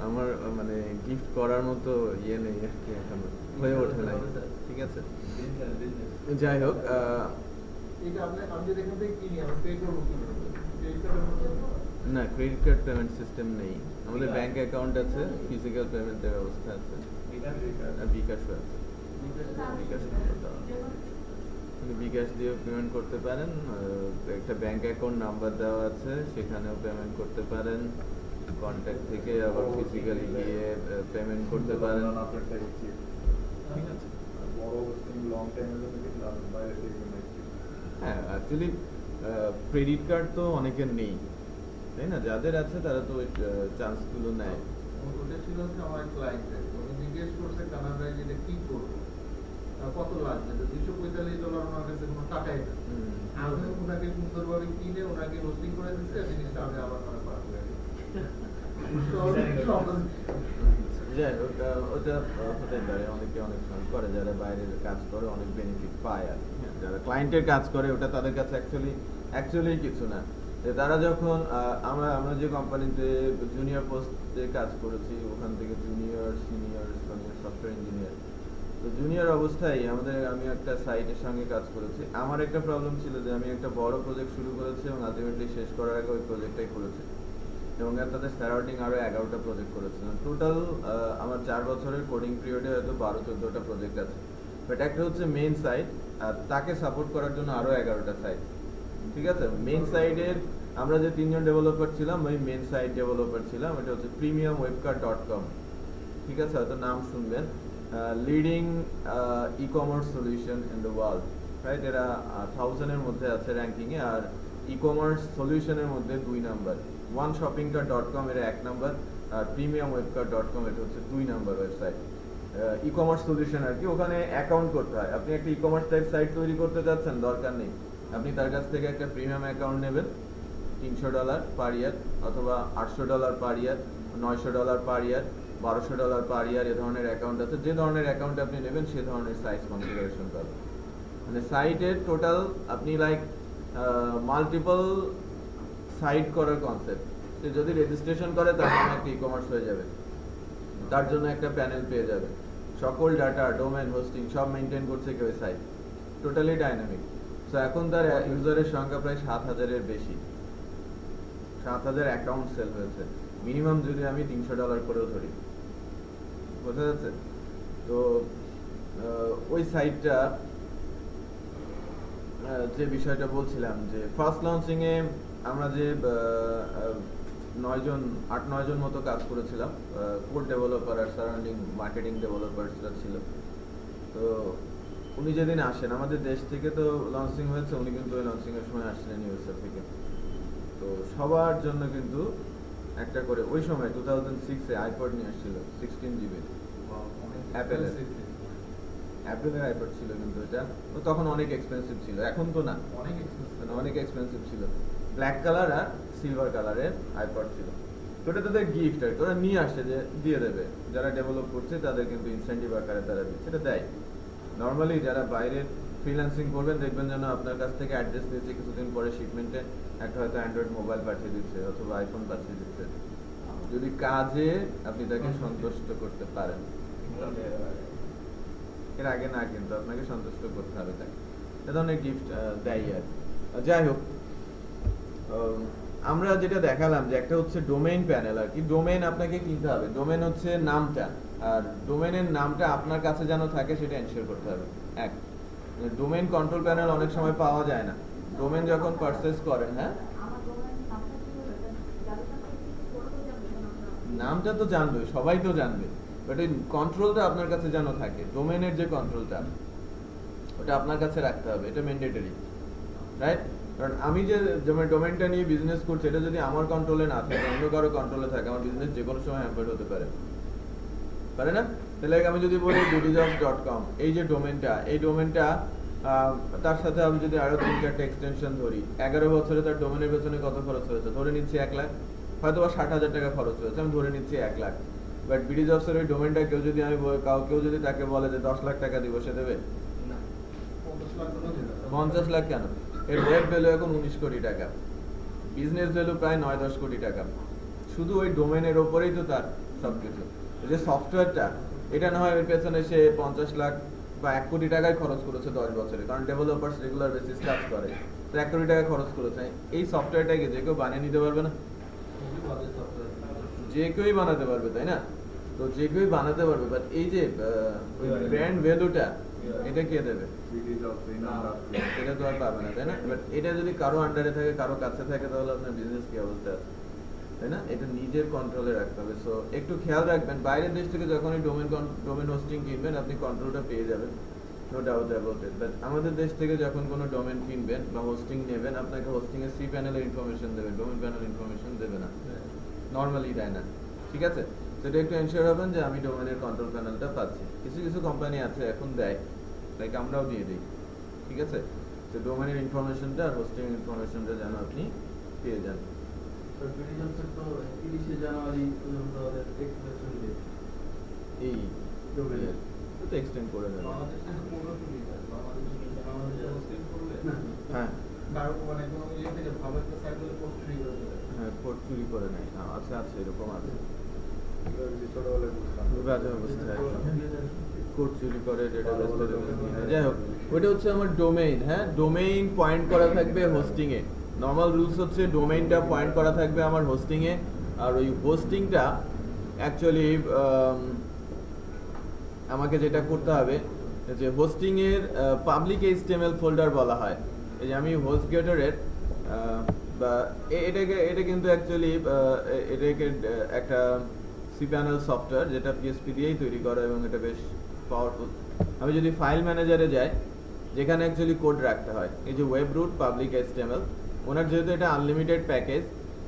আমার মানে গিফট করার মতো ইয়ে নেই আর কি, এখনো হয়ে ওঠে নাই। ঠিক আছে, যাই হোক, এটা আমি যদি এখান থেকে কিনি, আমি পে করবো কিভাবে? ক্রেডিট কার্ডের মতো? না, ক্রেডিট কার্ড পেমেন্ট সিস্টেম নেই আমাদের। ব্যাংক অ্যাকাউন্ট আছে, ফিজিক্যাল পেমেন্টের ব্যবস্থা আছে, আর বিকাশও আছে। বিকাশ বিকাশ দিয়েও পেমেন্ট করতে পারেন, একটা ব্যাংক অ্যাকাউন্ট নাম্বার দেওয়া আছে, সেখানেও পেমেন্ট করতে পারেন। কন্ট্যাক্ট থেকে আবার ফিজিক্যালি গিয়ে পেমেন্ট করতে পারেন। ঠিক আছে, বড় হোস্টিং লং টাইমের জন্য কিন্তু বাইরে থেকে কিনে। হ্যাঁ, অ্যাকচুয়ালি ক্রেডিট কার্ড তো অনেকের নেই, তাই না? যাদের আছে তারা তো ওই চান্সগুলো নেয়। ওটা ছিল হচ্ছে আমার ক্লায়েন্টের, উনি জিজ্ঞেস করছে কানাডায় যেটা কি করবো, কত লাগবে? তো $245 ওনার কাছে কোনো টাকাই না। আমি ওনাকে সুন্দরভাবে কিনে ওনাকে হোস্টিং করে দিচ্ছে, জিনিসটা আমি আবার মানে পার করে ওটা হতে পারে, অনেকে অনেক সময় করে, যারা বাইরের কাজ করে অনেক বেনিফিট পায় আর কি। যারা ক্লায়েন্টের কাজ করে ওটা তাদের কাছে অ্যাকচুয়ালি কিছু না। যে তারা যখন আমরা যে কোম্পানিতে জুনিয়র পোস্টে কাজ করেছি, ওখান থেকে জুনিয়র, সিনিয়র সফটওয়্যার ইঞ্জিনিয়ার, তো জুনিয়র অবস্থায় আমি একটা সাইটের সঙ্গে কাজ করেছি। আমার একটা প্রবলেম ছিল যে আমি একটা বড় প্রজেক্ট শুরু করেছি এবং আলটিমেটলি শেষ করার আগে ওই প্রজেক্টটাই করেছি, এবং তাদের সারাউন্ডিং আরও 11টা প্রজেক্ট করেছিলাম। টোটাল আমার 4 বছরের কোডিং পিরিয়ডে হয়তো 12-14টা প্রজেক্ট আছে, বাট একটা হচ্ছে মেইন সাইট, আর তাকে সাপোর্ট করার জন্য আরও 11টা সাইট। ঠিক আছে, মেইন সাইটের আমরা যে 3 জন ডেভেলপার ছিলাম, ওই মেইন সাইট ডেভেলপার ছিলাম। এটা হচ্ছে premiumwebcart.com। ঠিক আছে, হয়তো নাম শুনবেন। Leading e-commerce solution in the world, right? এরা 1000-এর মধ্যে আছে র্যাঙ্কিংয়ে, আর ই-কমার্স সলিউশনের মধ্যে 2 নাম্বার। OneShoppingCart.com এর 1 নাম্বার, আর PremiumWebCart.com এটা হচ্ছে 2 নাম্বার ওয়েবসাইট। ই-কমার্স সলিউশন আর কি, ওখানে অ্যাকাউন্ট করতে হয়। আপনি একটা ই-কমার্স টাইপ সাইট তৈরি করতে যাচ্ছেন, দরকার নেই, আপনি তার কাছ থেকে একটা প্রিমিয়াম অ্যাকাউন্ট নেবেন, $300 পার ইয়ার, অথবা $800 পার ইয়ার, $900 পার ইয়ার, $1200 পার ইয়ার, এ ধরনের অ্যাকাউন্ট আছে। যে ধরনের অ্যাকাউন্ট আপনি নেবেন সে ধরনের সাইজ কনফিগারেশন পাবেন। মানে সাইটের টোটাল আপনি লাইক মাল্টিপল সাইট করার কনসেপ্ট। সে যদি রেজিস্ট্রেশন করে তার জন্য একটা ই-কমার্স হয়ে যাবে, তার জন্য একটা প্যানেল পেয়ে যাবে, সকল ডাটা, ডোমেন, হোস্টিং সব মেনটেন করছে কেউ সাইট, টোটালি ডাইনামিক। সো এখন তার ইউজারের সংখ্যা প্রায় 7000-এর বেশি, 7000 অ্যাকাউন্ট সেল হয়েছে মিনিমাম, যদি আমি $300 করেও ধরি, বোঝা যাচ্ছে? তো ওই সাইটটা যে বিষয়টা বলছিলাম, যে ফার্স্ট লঞ্চিংয়ে আমরা যে 8-9 জন মতো কাজ করেছিলাম, কোড ডেভেলপার আর সারাউন্ডিং মার্কেটিং ডেভেলপার্সরা ছিল। তো উনি যেদিন আসেন, আমাদের দেশ থেকে তো লঞ্চিং হয়েছে, উনি কিন্তু ওই লঞ্চিংয়ের সময় আসছিলেন ইউএসএ থেকে। তো সবার জন্য কিন্তু একটা করে, ওই সময় 2006-এ আইপড নিয়ে আসছিল 16 GB, অ্যাপেলের আইপড ছিল, কিন্তু এটা তখন অনেক এক্সপেন্সিভ ছিল, এখন তো না, অনেক এক্সপেন্সিভ ছিল। ব্ল্যাক কালার আর সিলভার কালারের আইপড ছিল। তো এটা তাদের গিফট, আর ওরা নিয়ে আসে যে দিয়ে দেবে, যারা ডেভেলপ করছে তাদের কিন্তু ইনসেন্টিভ আকারে তারা দিচ্ছে, এটা দেয়। নর্মালি যারা বাইরে ফ্রিল্যান্সিং করবেন, দেখবেন যেন আপনার কাছ থেকে অ্যাড্রেস দিয়েছে, কিছুদিন পরে শিপমেন্টে একটা হয়তো অ্যান্ড্রয়েড মোবাইল পাঠিয়ে দিচ্ছে অথবা আইফোন পাঠিয়ে দিচ্ছে, যদি কাজে আপনি তাকে সন্তুষ্ট করতে পারেন। এর আগে না, কিন্তু আপনাকে সন্তুষ্ট করতে হবে তাকে, এ ধরনের গিফট দেয়। আর যাই হোক, আমরা যেটা দেখালাম যে একটা হচ্ছে ডোমেইন প্যানেল আর কি। ডোমেইন আপনাকে কিনতে হবে, ডোমেইন হচ্ছে নামটা, আর ডোমেইনের নামটা আপনার কাছে যেন থাকে সেটা এনশিওর করতে হবে। এক, ডোমেইন কন্ট্রোল প্যানেল অনেক সময় পাওয়া যায় না। ডোমেইন যখন পারচেজ করেন, হ্যাঁ, নামটা তো জানবে, সবাই তো জানবে, বাট এই কন্ট্রোলটা আপনার কাছে যেন থাকে, ডোমেইনের যে কন্ট্রোলটা ওটা আপনার কাছে রাখতে হবে, এটা ম্যান্ডেটরি, রাইট? কারণ আমি যে ডোমেইনটা নিয়ে বিজনেস করছি, এটা যদি আমার কন্ট্রোলে না থাকে, অন্য কারো কন্ট্রোলে থাকে, আমার বিজনেস যে কোনো সময় হ্যাম্পার্ড হতে পারে, পারে না? তাহলে আমি যদি বলি bdjobs.com, এই যে ডোমেইনটা, এই ডোমেইনটা তার সাথে আমি যদি আরো 3-4টা এক্সটেনশন ধরি, 11 বছরে তার ডোমেইনের পেছনে কত খরচ হয়েছে, ধরে নিচ্ছি 1 লাখ, হয়তো 60,000 টাকা খরচ হয়েছে, আমি ধরে নিচ্ছি 1 লাখ। বাট bdjobs-এর ওই ডোমেইনটা কেউ যদি কেউ যদি তাকে বলে যে 10 লাখ টাকা দিব, সে দেবে? 50 লাখ কেন? এর ওয়েব ভ্যালু এখন 19 কোটি টাকা, বিজনেস ভ্যালু প্রায় 9-10 কোটি টাকা, শুধু ওই ডোমেইনের ওপরেই তো তার সবকিছু। যে সফটওয়্যারটা, এটা না হয় এর পেছনে সে 50 লাখ বা 1 কোটি টাকায় খরচ করেছে 10 বছরে, কারণ ডেভেলপার্স রেগুলার বেসিস কাজ করে, তো 1 কোটি টাকা খরচ করেছে। এই সফটওয়্যারটাকে যে কেউ বানিয়ে নিতে পারবে না? যে কেউই বানাতে পারবে, তাই না? তো যে কেউই বানাতে পারবে, বাট এই যে ব্র্যান্ড ভ্যালুটা, এটা কে দেবে? এটা তো আর পাবে না, তাই না? বাট এটা যদি কারো আন্ডারে থাকে, কারো কাছে থাকে, তাহলে আপনার বিজনেস কি অবস্থা আছে, তাই না? এটা নিজের কন্ট্রোলে রাখতে হবে। সো একটু খেয়াল রাখবেন, বাইরের দেশ থেকে যখন ডোমেইন হোস্টিং কিনবেন, আপনি কন্ট্রোলটা পেয়ে যাবেন, no doubt about it. But আমাদের দেশ থেকে যখন কোনো ডোমেইন কিনবেন বা হোস্টিং নেবেন, আপনাকে হোস্টিং এর সি প্যানেলের ইনফরমেশন দেবে, ডোমেইন প্যানেল ইনফরমেশন দেবে না, নর্মালি দেয় না, ঠিক আছে? তো এটা একটু এনশিওর হবেন যে আমি ডোমেইনের কন্ট্রোল প্যানেলটা পাচ্ছি। কিছু কিছু কোম্পানি আছে এখন দেয়, লাইক আমরাও দিয়ে দিই, ঠিক আছে? তো ডোমেইনের ইনফরমেশনটা আর হোস্টিং ইনফরমেশনটা যেন আপনি পেয়ে যান। এই ডোমেইনের তো এক্সটেন্ড করে দেবে, হ্যাঁ হ্যাঁ, কোড চুরি করে নেয়, আছে এরকম আছে, বাজে অবস্থায় কোড চুরি করে, ডেটাবেস নিয়ে। যাই হোক, ওইটা হচ্ছে আমার ডোমেইন। হ্যাঁ, ডোমেইন পয়েন্ট করা থাকবে হোস্টিং এ। নর্মাল রুলস হচ্ছে ডোমেইনটা পয়েন্ট করা থাকবে আমার হোস্টিং এ, আর ওই হোস্টিংটা অ্যাকচুয়ালি আমাকে যেটা করতে হবে, যে হোস্টিং এর পাবলিক এইচটিএমএল ফোল্ডার বলা হয়। এই যে আমি হোস্টগেটারের বা এটা কিন্তু অ্যাকচুয়ালি এটাকে একটা সি প্যানেল সফটওয়্যার, যেটা পিএসপি দিয়েই তৈরি করা, এবং এটা বেশ পাওয়ারফুল। আমি যদি ফাইল ম্যানেজারে যাই, যেখানে অ্যাকচুয়ালি কোড রাখতে হয়, এই যে ওয়েব রুট পাবলিক HTML, ওনার যেহেতু এটা আনলিমিটেড প্যাকেজ,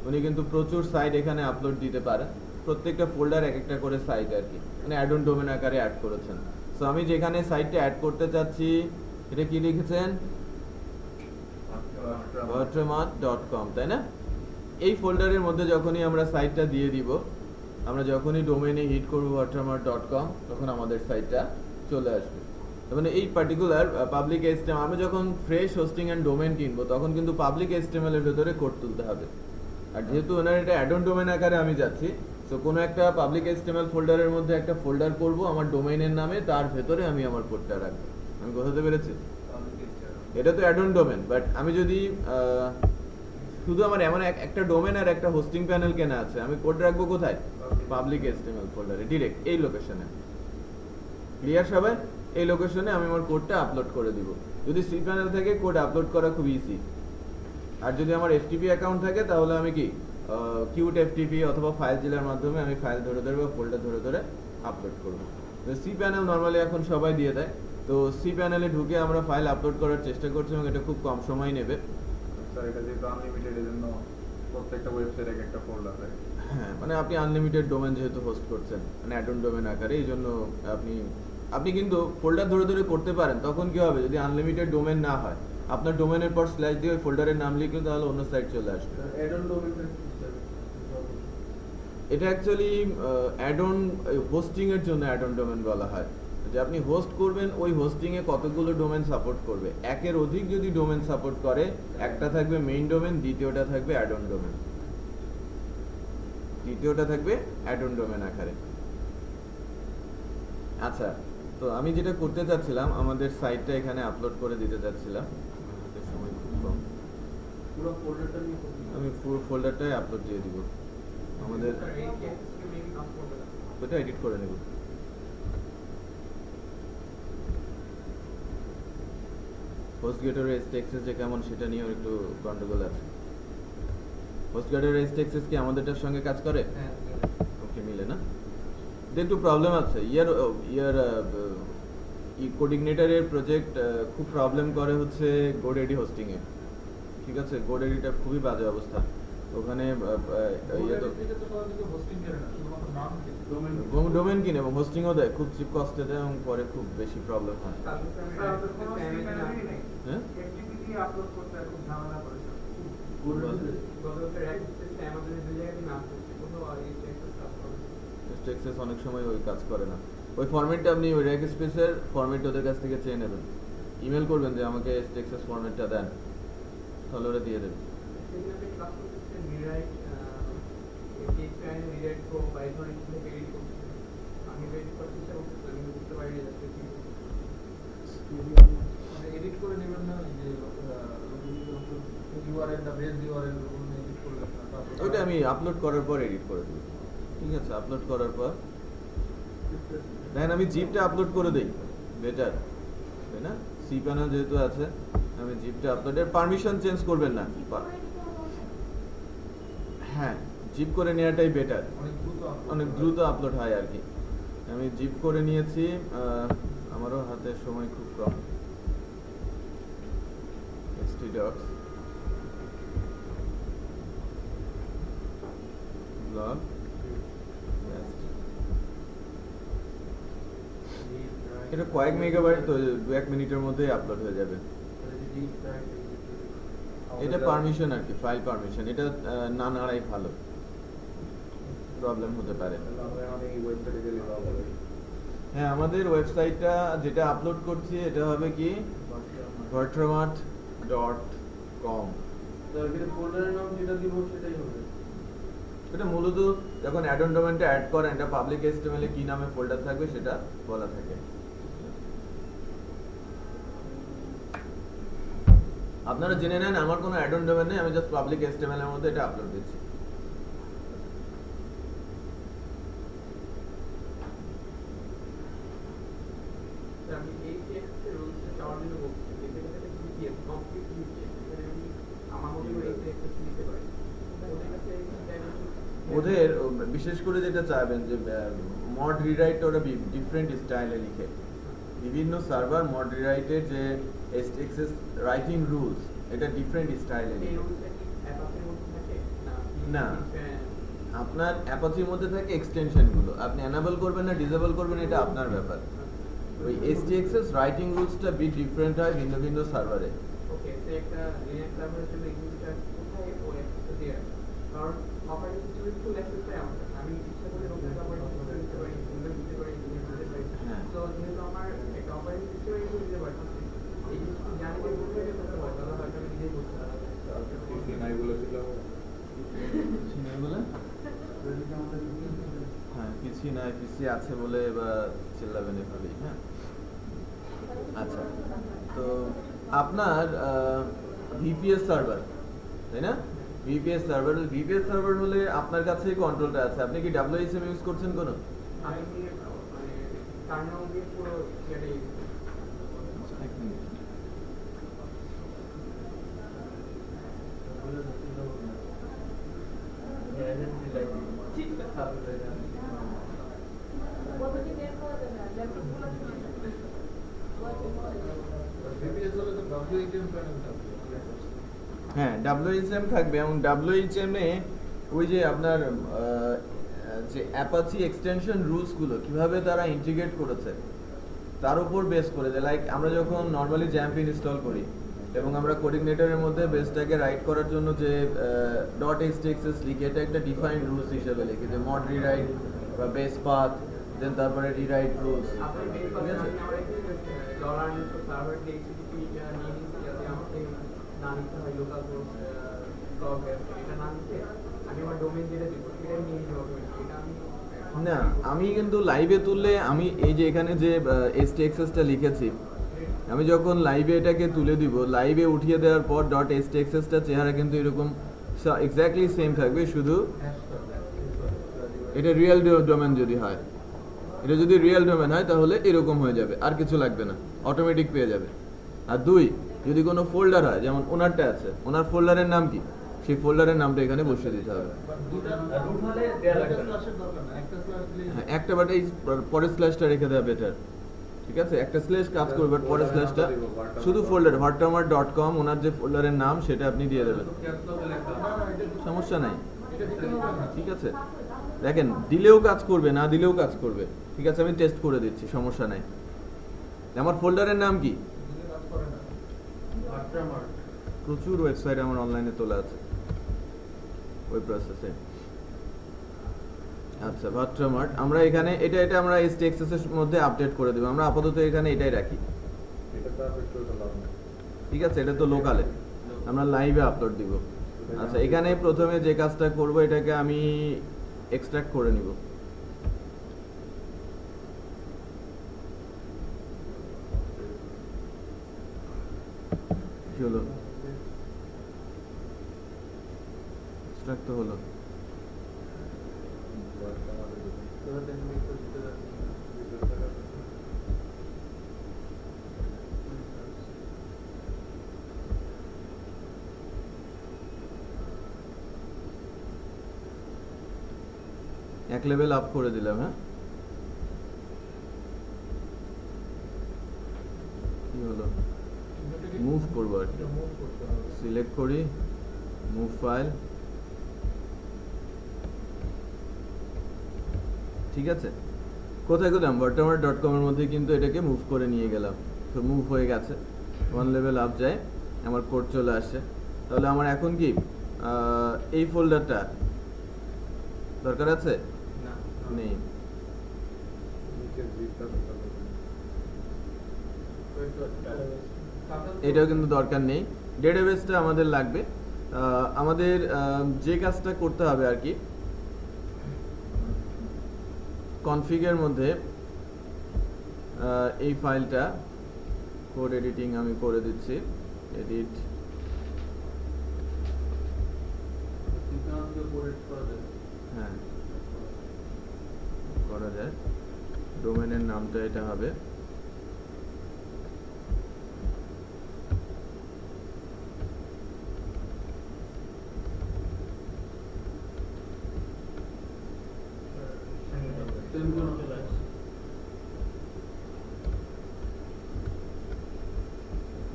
উনি কিন্তু প্রচুর সাইট এখানে আপলোড দিতে পারেন। প্রত্যেকটা ফোল্ডার এক একটা করে সাইট আর কি, মানে অ্যাড অন ডোমেন আকারে অ্যাড করেছেন। সো আমি যেখানে সাইটটা অ্যাড করতে চাচ্ছি, এটা কি লিখেছেন, watermark.com, তাই না? এই ফোল্ডারের মধ্যে যখনই আমরা সাইটটা দিয়ে দিব, আমরা যখনই ডোমেইনে হিট করব watermark.com, তখন আমাদের সাইটটা চলে আসবে। মানে এই পার্টিকুলার পাবলিক HTML, আমরা যখন ফ্রেশ হোস্টিং এন্ড ডোমেইন কিনবো, তখন কিন্তু পাবলিক HTML এর ভেতরে কোড তুলতে হবে। আর যেহেতু ওনার এটা অ্যাড অন ডোমেইন আকারে আমি যাচ্ছি, সো কোনো একটা পাবলিক HTML ফোল্ডারের মধ্যে একটা ফোল্ডার করব আমার ডোমেইনের নামে, তার ভেতরে আমি আমার কোডটা রাখবো। আমি বোঝাতে পেরেছি? এটা তো অ্যাড অন ডোমেইন, বাট আমি যদি শুধু আমার এমন একটা ডোমেইন আর একটা হোস্টিং প্যানেল কেনা আছে, আমি কোড রাখবো কোথায়? পাবলিক HTML ফোল্ডারে, ডিরেক্ট এই লোকেশনে। ক্লিয়ার সবাই? এই লোকেশনে আমি আমার কোডটা আপলোড করে দিব। যদি সি প্যানেল থেকে কোড আপলোড করা খুব ইজি। আর যদি আমার FTP অ্যাকাউন্ট থাকে, তাহলে আমি কি কিউট FTP অথবা ফাইল জিলার মাধ্যমে আমি ফাইল ধরে ধরে বা ফোল্ডার ধরে ধরে আপলোড করব। সি প্যানেল নর্মালি এখন সবাই দিয়ে দেয়, তো সি প্যানেলে ঢুকে আমরা ফাইল আপলোড করার চেষ্টা করছি এবং এটা খুব কম সময় নেবে। স্যার এটা যেহেতু আনলিমিটেড, এর জন্য প্রত্যেকটা ওয়েবসাইটে একটা ফোল্ডার থাকে। হ্যাঁ, মানে আপনি আনলিমিটেড ডোমেন যেহেতু হোস্ট করছেন, মানে অ্যাড অন ডোমেন আকারে, এই জন্য আপনি কিন্তু ফোল্ডার ধরে ধরে করতে পারেন। তখন কি হবে, যদি আনলিমিটেড ডোমেন না হয়, আপনার ডোমেনের পর স্ল্যাশ দিয়ে ওই ফোল্ডারের নাম লিখলে তাহলে অন্য সাইট চলে আসবে। অ্যাড অন ডোমেইনটা কি স্যার? এটা অ্যাকচুয়ালি অ্যাড অন হোস্টিং এর জন্য অ্যাড অন ডোমেন বলা হয়। যে আপনি হোস্ট করবেন, ওই হোস্টিং এ কতগুলো ডোমেন সাপোর্ট করবে। একের অধিক যদি ডোমেন সাপোর্ট করে, একটা থাকবে মেইন ডোমেন, দ্বিতীয়টা থাকবে অ্যাড অন ডোমেন, তৃতীয়টা থাকবে অ্যাড অন ডোমেন আকারে। আচ্ছা, তো আমি যেটা করতে চাচ্ছিলাম, আমাদের সাইটটা এখানে আপলোড করে দিতে চাচ্ছিলাম। হাতে সময় খুব কম, পুরো ফোল্ডারটা নিয়ে করতে হবে। আমি পুরো ফোল্ডারটাই আপলোড দিয়ে দিব। আমাদের ওটা এডিট করে নেব। হোস্টগেটের এসটিএক্সএস যে কেমন, সেটা নিয়েও একটু গন্ডগোল আছে। হোস্টগেটের এসটিএক্সএস কি আমাদেরটার সঙ্গে কাজ করে? হ্যাঁ, ওকে, মিলে না? একটু প্রবলেম আছে। কোঅর্ডিনেটরের প্রজেক্ট খুব প্রবলেম করে হচ্ছে GoDaddy হোস্টিং এ। ঠিক আছে, GoDaddyটা খুবই বাজে অবস্থা ওখানে। ডোমেন কিনে এবং হোস্টিংও দেয়, খুব চিপ কস্টে দেয় এবং পরে খুব বেশি প্রবলেম হয়। হ্যাঁ, FTP দিয়ে আপলোড করতে খুব ঝামেলা করেছে। এসটিএক্সএস অনেক সময় ওই কাজ করে না। ওই ফরম্যাটটা আপনি ওই রেক স্পেসের ফরম্যাট ওদের কাছ থেকে চেয়ে নেবেন, ইমেল করবেন যে আমাকে এসটিএক্সএস ফরম্যাটটা দেন, তাহলে ওরা দিয়ে দেবে। এডিট করে নেবেন না, যে ইউআরএল দা বেস ইউআরএল ওগুলো এডিট করে নেবেন। ওইটা আমি আপলোড করার পর এডিট করে দেব। ঠিক আছে, আপলোড করার পর দেখেন আমি জিপটা আপলোড করে দেই, বেটার, তাই না? সি প্যানেল যেহেতু আছে, আমি জিপটা আপলোডের পারমিশন চেঞ্জ করবেন না। হ্যাঁ, জিপ করে নেওয়াটাই বেটার, অনেক দ্রুত আপলোড হয় আর কি। আমি জিপ করে নিয়েছি, আমারও হাতে সময় খুব কম। htdocs ব্লগ, এটা কয়েক মেগাবাইট, তো 2-1 মিনিটের মধ্যেই আপলোড হয়ে যাবে। এটা পারমিশন আর কি, ফাইল পারমিশন। এটা না নাড়াই ভালো, প্রবলেম হতে পারে। হ্যাঁ, আমাদের ওয়েবসাইটটা যেটা আপলোড করছি এটা হবে কি watermark.com। ফোল্ডারের নাম যেটা দিব সেটাই হবে। এটা মূলত যখন অ্যাড অন ডোমেনটা অ্যাড করেন, এটা পাবলিক HTML এ কি নামে ফোল্ডার থাকবে সেটা বলা থাকে। আপনারা জেনে নেন আমার কোনো অ্যাড অন ডোমেন নেই, আমি জাস্ট পাবলিক HTML এর মধ্যে এটা আপলোড দিচ্ছি। আমি এই টেক্সট রুলসে যাওয়ার জন্য বলছি, যেখানে বিপিএস কমপ্লিট বিপিএস, এখানে আমি আমার মতো করে এই টেক্সট নিতে পারি। ওদের কাছে এই ওদের বিশেষ করে যেটা চাইবেন যে মড রিরাইট ওরা ডিফারেন্ট স্টাইলে লিখে, বিভিন্ন সার্ভার মড রিরাইটের যে এসটিএক্সএস রাইটিং রুলস এটা ডিফারেন্ট স্টাইলের। এই রুলসটা কি অ্যাপাচের মধ্যে থাকে না, আপনার অ্যাপাচির মধ্যে থাকে এক্সটেনশনগুলো, আপনি এনাবল করবেন না ডিসেবল করবেন এটা আপনার ব্যাপার। ওই এসটিএক্সএস রাইটিং রুলসটা বিট ডিফারেন্ট হয় ভিন্ন ভিন্ন সার্ভারে। ওকে, সে একটা লিনাক্স সার্ভারের জন্য এক্সিকিউটর কোথায় ও অ্যাক্সেস দিয়ে কারণ অপারেটিং সিস্টেমের ফুল অ্যাক্সেস চাই আমার কাছে। আমি ইচ্ছা করে নতুন অপারেটিং সিস্টেম দিতে পারি, উইন্ডোজ দিতে পারি, লিনাক্স দিতে পারি। তো যেহেতু আমার একটা অপারেটিং সিস্টেমে ইউজ দিতে পারছি, এই জিনিসটা জানি যে কোথায় গিয়ে করতে হয়, তাহলে হয়তো আমি নিজেই করতে পারবো। এগুলো ছিল এগুলো হ্যাঁ পিসি না, পিসি আছে বলে বা চিল্লাবেন এভাবেই। হ্যাঁ আচ্ছা, তো আপনার ভিপিএস সার্ভার তাই না? ভিপিএস সার্ভার হলে আপনার কাছে কন্ট্রোলটা আছে। আপনি কি ডাব্লিউএসএম ইউজ করছেন কোনো? আমি মানে টার্মিনাল দিয়ে পুরো যেটা ইউজ করি। এক মিনিট। VPS হলে তো WHM প্যানেল থাকবে। হ্যাঁ ডাব্লিউএইচএম থাকবে, এবং ডাব্লিউএইচএম এ ওই যে আপনার যে অ্যাপাচি এক্সটেনশন রুলস গুলো কিভাবে তারা ইন্টিগ্রেট করেছে তার উপর বেস করে যে লাইক আমরা যখন নর্মালি জ্যাম্প ইনস্টল করি এবং আমরা কোডিনেটরের মধ্যে বেসটাকে রাইট করার জন্য যে .htaccess লিখি, এটা একটা ডিফাইন্ড রুলস হিসেবে লিখি যে মড রিরাইট বা বেস পাথ, দেন তারপরে রিরাইট রুলস। আপনি বেস ঠিক পাবেন, আছে? আমি আমার ডলার সার্ভার দিয়ে এক্সিকিউটিভ নিয়ে নিচ্ছি যাতে আমাকে না নিতে হয় লোকাল হোস্ট ব্লক এটা না নিতে আমি আমার ডোমেইন যেটা দিব সেটা নিয়ে নিতে হবে। এটা আমি না, আমি কিন্তু লাইভে তুললে আমি এই যে এখানে যে এসটিএক্সএসটা লিখেছি, আমি যখন লাইভে এটাকে তুলে দিব, লাইভে উঠিয়ে দেওয়ার পর .htaccessটা চেহারা কিন্তু এরকম এক্স্যাক্টলি সেম থাকবে, শুধু এটা রিয়েল ডোমেন যদি হয়, এটা যদি রিয়েল ডোমেন হয় তাহলে এরকম হয়ে যাবে, আর কিছু লাগবে না, অটোমেটিক পেয়ে যাবে। আর দুই, যদি কোনো ফোল্ডার হয়, যেমন ওনারটা আছে, ওনার ফোল্ডারের নাম কি, সেই ফোল্ডারের নামটা এখানে বসিয়ে দিতে হবে। হ্যাঁ একটা, বাট এই পরের স্ল্যাশটা রেখে দেওয়া বেটার। ঠিক আছে, একটা স্ল্যাশ কাজ করবে, বাট পরের স্ল্যাশটা শুধু ফোল্ডার whattamar.com ওনার যে ফোল্ডারের নাম সেটা আপনি দিয়ে দেবেন, সমস্যা নাই। ঠিক আছে, দেখেন দিলেও কাজ করবে, না দিলেও কাজ করবে। ঠিক আছে, আমি টেস্ট করে দিচ্ছি, সমস্যা নাই। আমার ফোল্ডারের নাম কি? প্রচুর ওয়েবসাইট আমার অনলাইনে তোলা আছে ওই প্রসেসে। আচ্ছা ভাট্রামার্ট, আমরা এখানে এটা আমরা এসটিএক্সএস এর মধ্যে আপডেট করে দেব। আমরা আপাতত এখানে এটাই রাখি। এটা তো আপডেট করতে পারবো না। ঠিক আছে, এটা তো লোকালে, আমরা লাইভে আপলোড দিব। আচ্ছা, এখানে প্রথমে যে কাজটা করব, এটাকে আমি এক্সট্রাক্ট করে নিব। কি হলো? এক্সট্রাক্ট তো হলো। এক লেভেল আপ করে দিলাম। হ্যাঁ কি হলো? মুভ করবো আর কি, সিলেক্ট করি, মুভ ফাইল। ঠিক আছে, কোথায় গেলাম? whattamar.com এর মধ্যে কিন্তু এটাকে মুভ করে নিয়ে গেলাম। তো মুভ হয়ে গেছে, ওয়ান লেভেল আপ যায়, আমার কোড চলে আসছে। তাহলে আমার এখন কি এই ফোল্ডারটা দরকার আছে? নেই। এটাও কিন্তু দরকার নেই। ডেটাবেসটা আমাদের লাগবে। আমাদের যে কাজটা করতে হবে আর কি, কনফিগের মধ্যে এই ফাইলটা কোড এডিটিং আমি করে দিচ্ছি। এডিট, হ্যাঁ করা যায়। ডোমেনের নামটা এটা হবে।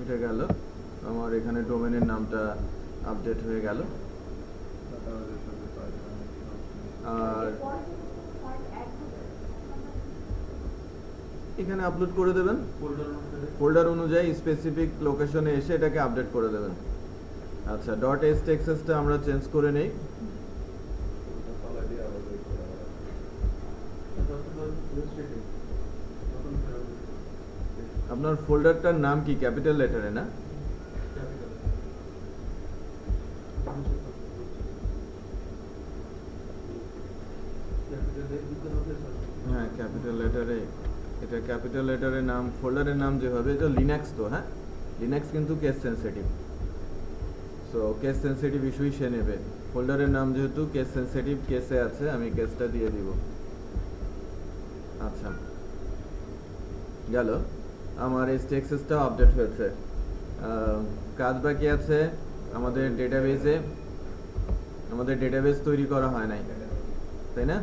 এটা গেল, আমার এখানে ডোমেনের নামটা আপডেট হয়ে গেল। আর এখানে আপলোড করে দেবেন, ফোল্ডার অনুযায়ী স্পেসিফিক লোকেশনে এসে এটাকে আপডেট করে দেবেন। আচ্ছা, .htxsটা আমরা চেঞ্জ করে নেই। আপনার ফোল্ডারটার নাম কি ক্যাপিটাল লেটারে না? হ্যাঁ, ক্যাপিটাল লেটারে। এটা ক্যাপিটাল লেটারের নাম, ফোল্ডারের নাম যে হবে, এটা লিনাক্স তো, হ্যাঁ লিনাক্স কিন্তু case sensitive, so case sensitive ইস্যুই সে নেবে। ফোল্ডারের নাম যেহেতু কেস সেন্সিটিভ, কেসে আছে, আমি কেসটা দিয়ে দিব। আচ্ছা, গেল, আমার htxsটাও আপডেট হয়েছে। কাজ বাকি আছে আমাদের ডেটাবেজে, আমাদের ডেটাবেজ তৈরি করা হয় নাই, তাই না?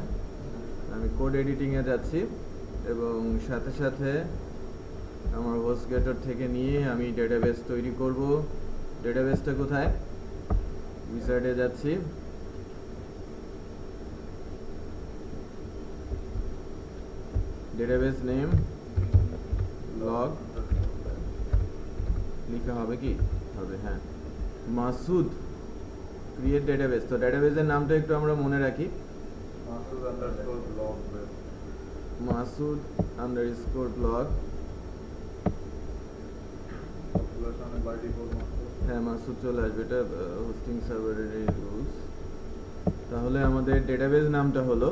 আমি কোড এডিটিংয়ে যাচ্ছি এবং সাথে সাথে আমার হোস্টগেটর থেকে নিয়ে আমি ডেটাবেজ তৈরি করব। ডেটাবেজটা কোথায়? উইজার্ডে যাচ্ছি, ডেটাবেজ নেম লগ লিখা হবে কি? হবে, হ্যাঁ, মাসুদ ক্রিয়েট ডেটাবেজ। তো ডেটাবেজের নামটা একটু আমরা মনে রাখি, মাসুদ আন্ডারস্কোর ব্লগ। হ্যাঁ, মাসুদ চলে আসবে, এটা হোস্টিং সার্ভারের রুলস। তাহলে আমাদের ডেটাবেজ নামটা হলো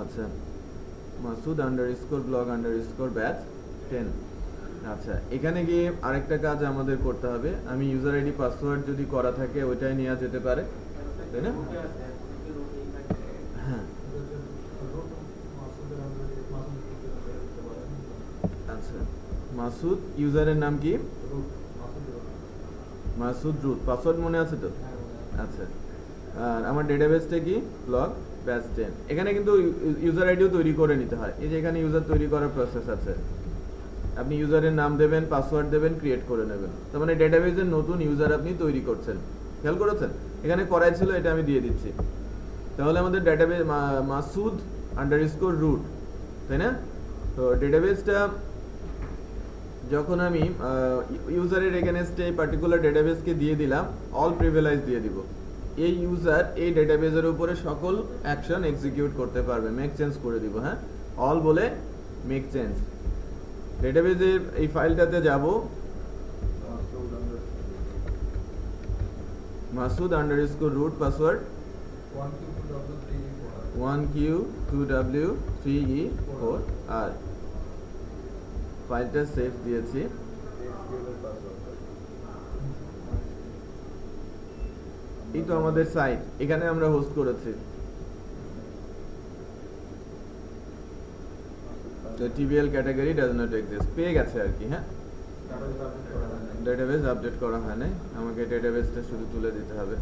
আচ্ছা Masud underscore blog underscore batch 10। আচ্ছা, এখানে গিয়ে আরেকটা কাজ আমাদের করতে হবে। আমি ইউজার আইডি পাসওয়ার্ড যদি করা থাকে ওইটাই নেওয়া যেতে পারে, তাই না? হ্যাঁ, আচ্ছা, মাসুদ ইউজারের নাম কি? মাসুদ রুট। পাসওয়ার্ড মনে আছে তো? আচ্ছা, আর আমার ডেটাবেসটা কি? Blog batch 10। এখানে কিন্তু ইউজার আইডিও তৈরি করে নিতে হয়। এই যে এখানে ইউজার তৈরি করার প্রসেস আছে, আপনি ইউজারের নাম দেবেন, পাসওয়ার্ড দেবেন, ক্রিয়েট করে নেবেন। তার মানে ডেটাবেজের নতুন ইউজার আপনি তৈরি করছেন। খেয়াল করেছেন? এখানে করাই ছিল, এটা আমি দিয়ে দিচ্ছি। তাহলে আমাদের ডেটাবেজ মাসুদ আন্ডারস্কোর রুট, তাই না? তো ডেটাবেজটা যখন আমি ইউজারের এগেনস্টে এই পার্টিকুলার ডেটাবেজকে দিয়ে দিলাম, অল প্রিভিলেজ দিয়ে দিব। এই ইউজার এই ডেটাবেজের উপরে সকল অ্যাকশন এক্সিকিউট করতে পারবে। মেক চেঞ্জ করে দিব, হ্যাঁ, অল বলে মেক চেঞ্জ। ডেটাবেজের এই ফাইলটাতে যাব, Masud underscore root, password 1Q2W3E4, আর ফাইলটা সেভ দিয়েছি। এই তো আমাদের সাইট, এখানে আমরা হোস্ট করেছি। TBL category does not exist, পেয়ে গেছে আর কি। হ্যাঁ, ডেটাবেস আপডেট করা হয় নাই, আমাকে ডেটাবেসটা শুধু তুলে দিতে হবে।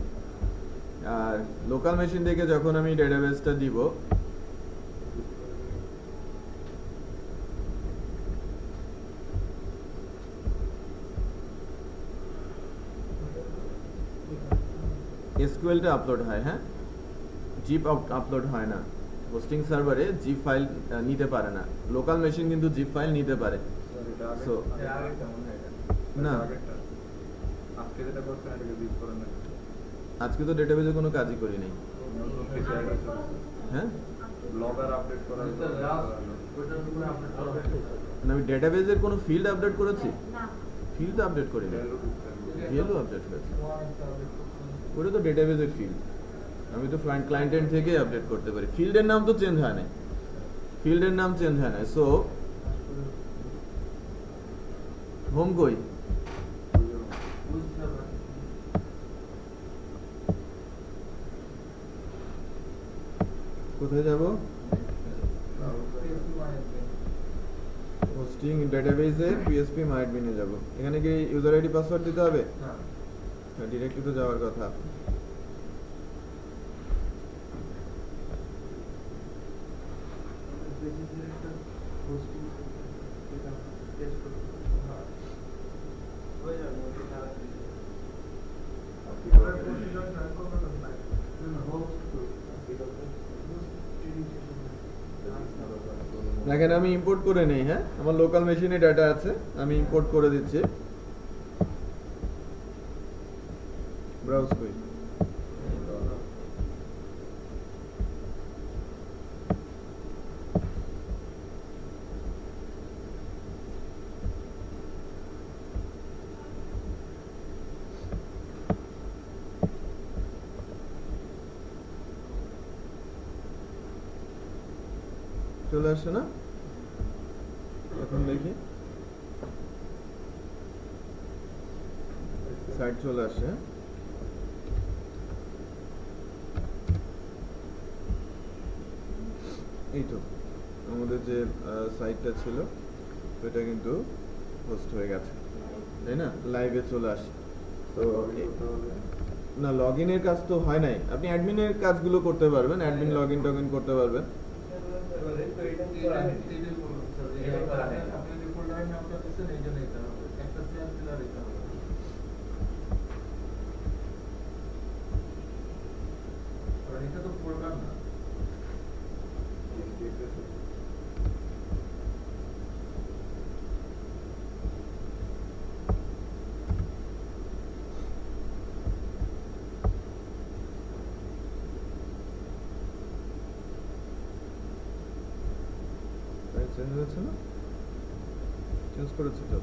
আর লোকাল মেশিন থেকে যখন আমি ডেটাবেসটা দিব, এসকিউএলটা আপলোড হয়, হ্যাঁ, জিপ আপলোড হয় না। হোস্টিং সার্ভারে জিপ ফাইল নিতে পারে না, লোকাল মেশিন কিন্তু জিপ ফাইল নিতে পারে। সো না, আজকে তো ডেটাবেজে কোনো কাজই করি নাই। হ্যাঁ, আমি ডেটাবেজের কোনো ফিল্ড আপডেট করেছি? ফিল্ড আপডেট করি না, ফিল্ডও আপডেট হয়েছে, ওটা তো ডেটাবেজের ফিল্ড। আমি তো ক্লায়েন্ট এন্ড থেকে আপডেট করতে পারি। ফিল্ডের নাম তো চেঞ্জ হয় না, ফিল্ডের নাম চেঞ্জ হয় না। সো হোম কই? কোথায় যাব? হোস্টিং ডেটাবেজে PHP MyAdmin এ যাব। এখানে কি ইউজার আইডি পাসওয়ার্ড দিতে হবে? না, ডিরেক্টলি তো যাওয়ার কথা। বেসিক্যালি একটা হোস্টিং যেটা টেস্ট করতে হয়ে যাবে ওটা তাড়াতাড়ি আপনি আমরা প্রসিডিউর রান করব না হোস্ট দেখেন আমি ইম্পোর্ট করে নেই, হ্যাঁ আমার লোকাল মেশিনে ডাটা আছে, আমি ইম্পোর্ট করে দিচ্ছি। ব্রাউজ করি, চলে আসছে না? এখন দেখি সাইট চলে আসছে। এই তো আমাদের যে সাইটটা ছিল ওইটা কিন্তু হোস্ট হয়ে গেছে, তাই না? লাইভে চলে আসে। তো না, লগ ইনের কাজ তো হয় নাই, আপনি অ্যাডমিনের কাজগুলো করতে পারবেন, অ্যাডমিন লগ ইন টগ ইন করতে পারবেন। আপনি যে ফোল্ডারের নামটা দিচ্ছেন এই জন্য এটা হবে একটা স্ল্যাশ দিলে আর এটা হবে। আর এটা তো ফোল্ডার না, চেঞ্জ হয়েছে না? চেঞ্জ করেছি তো।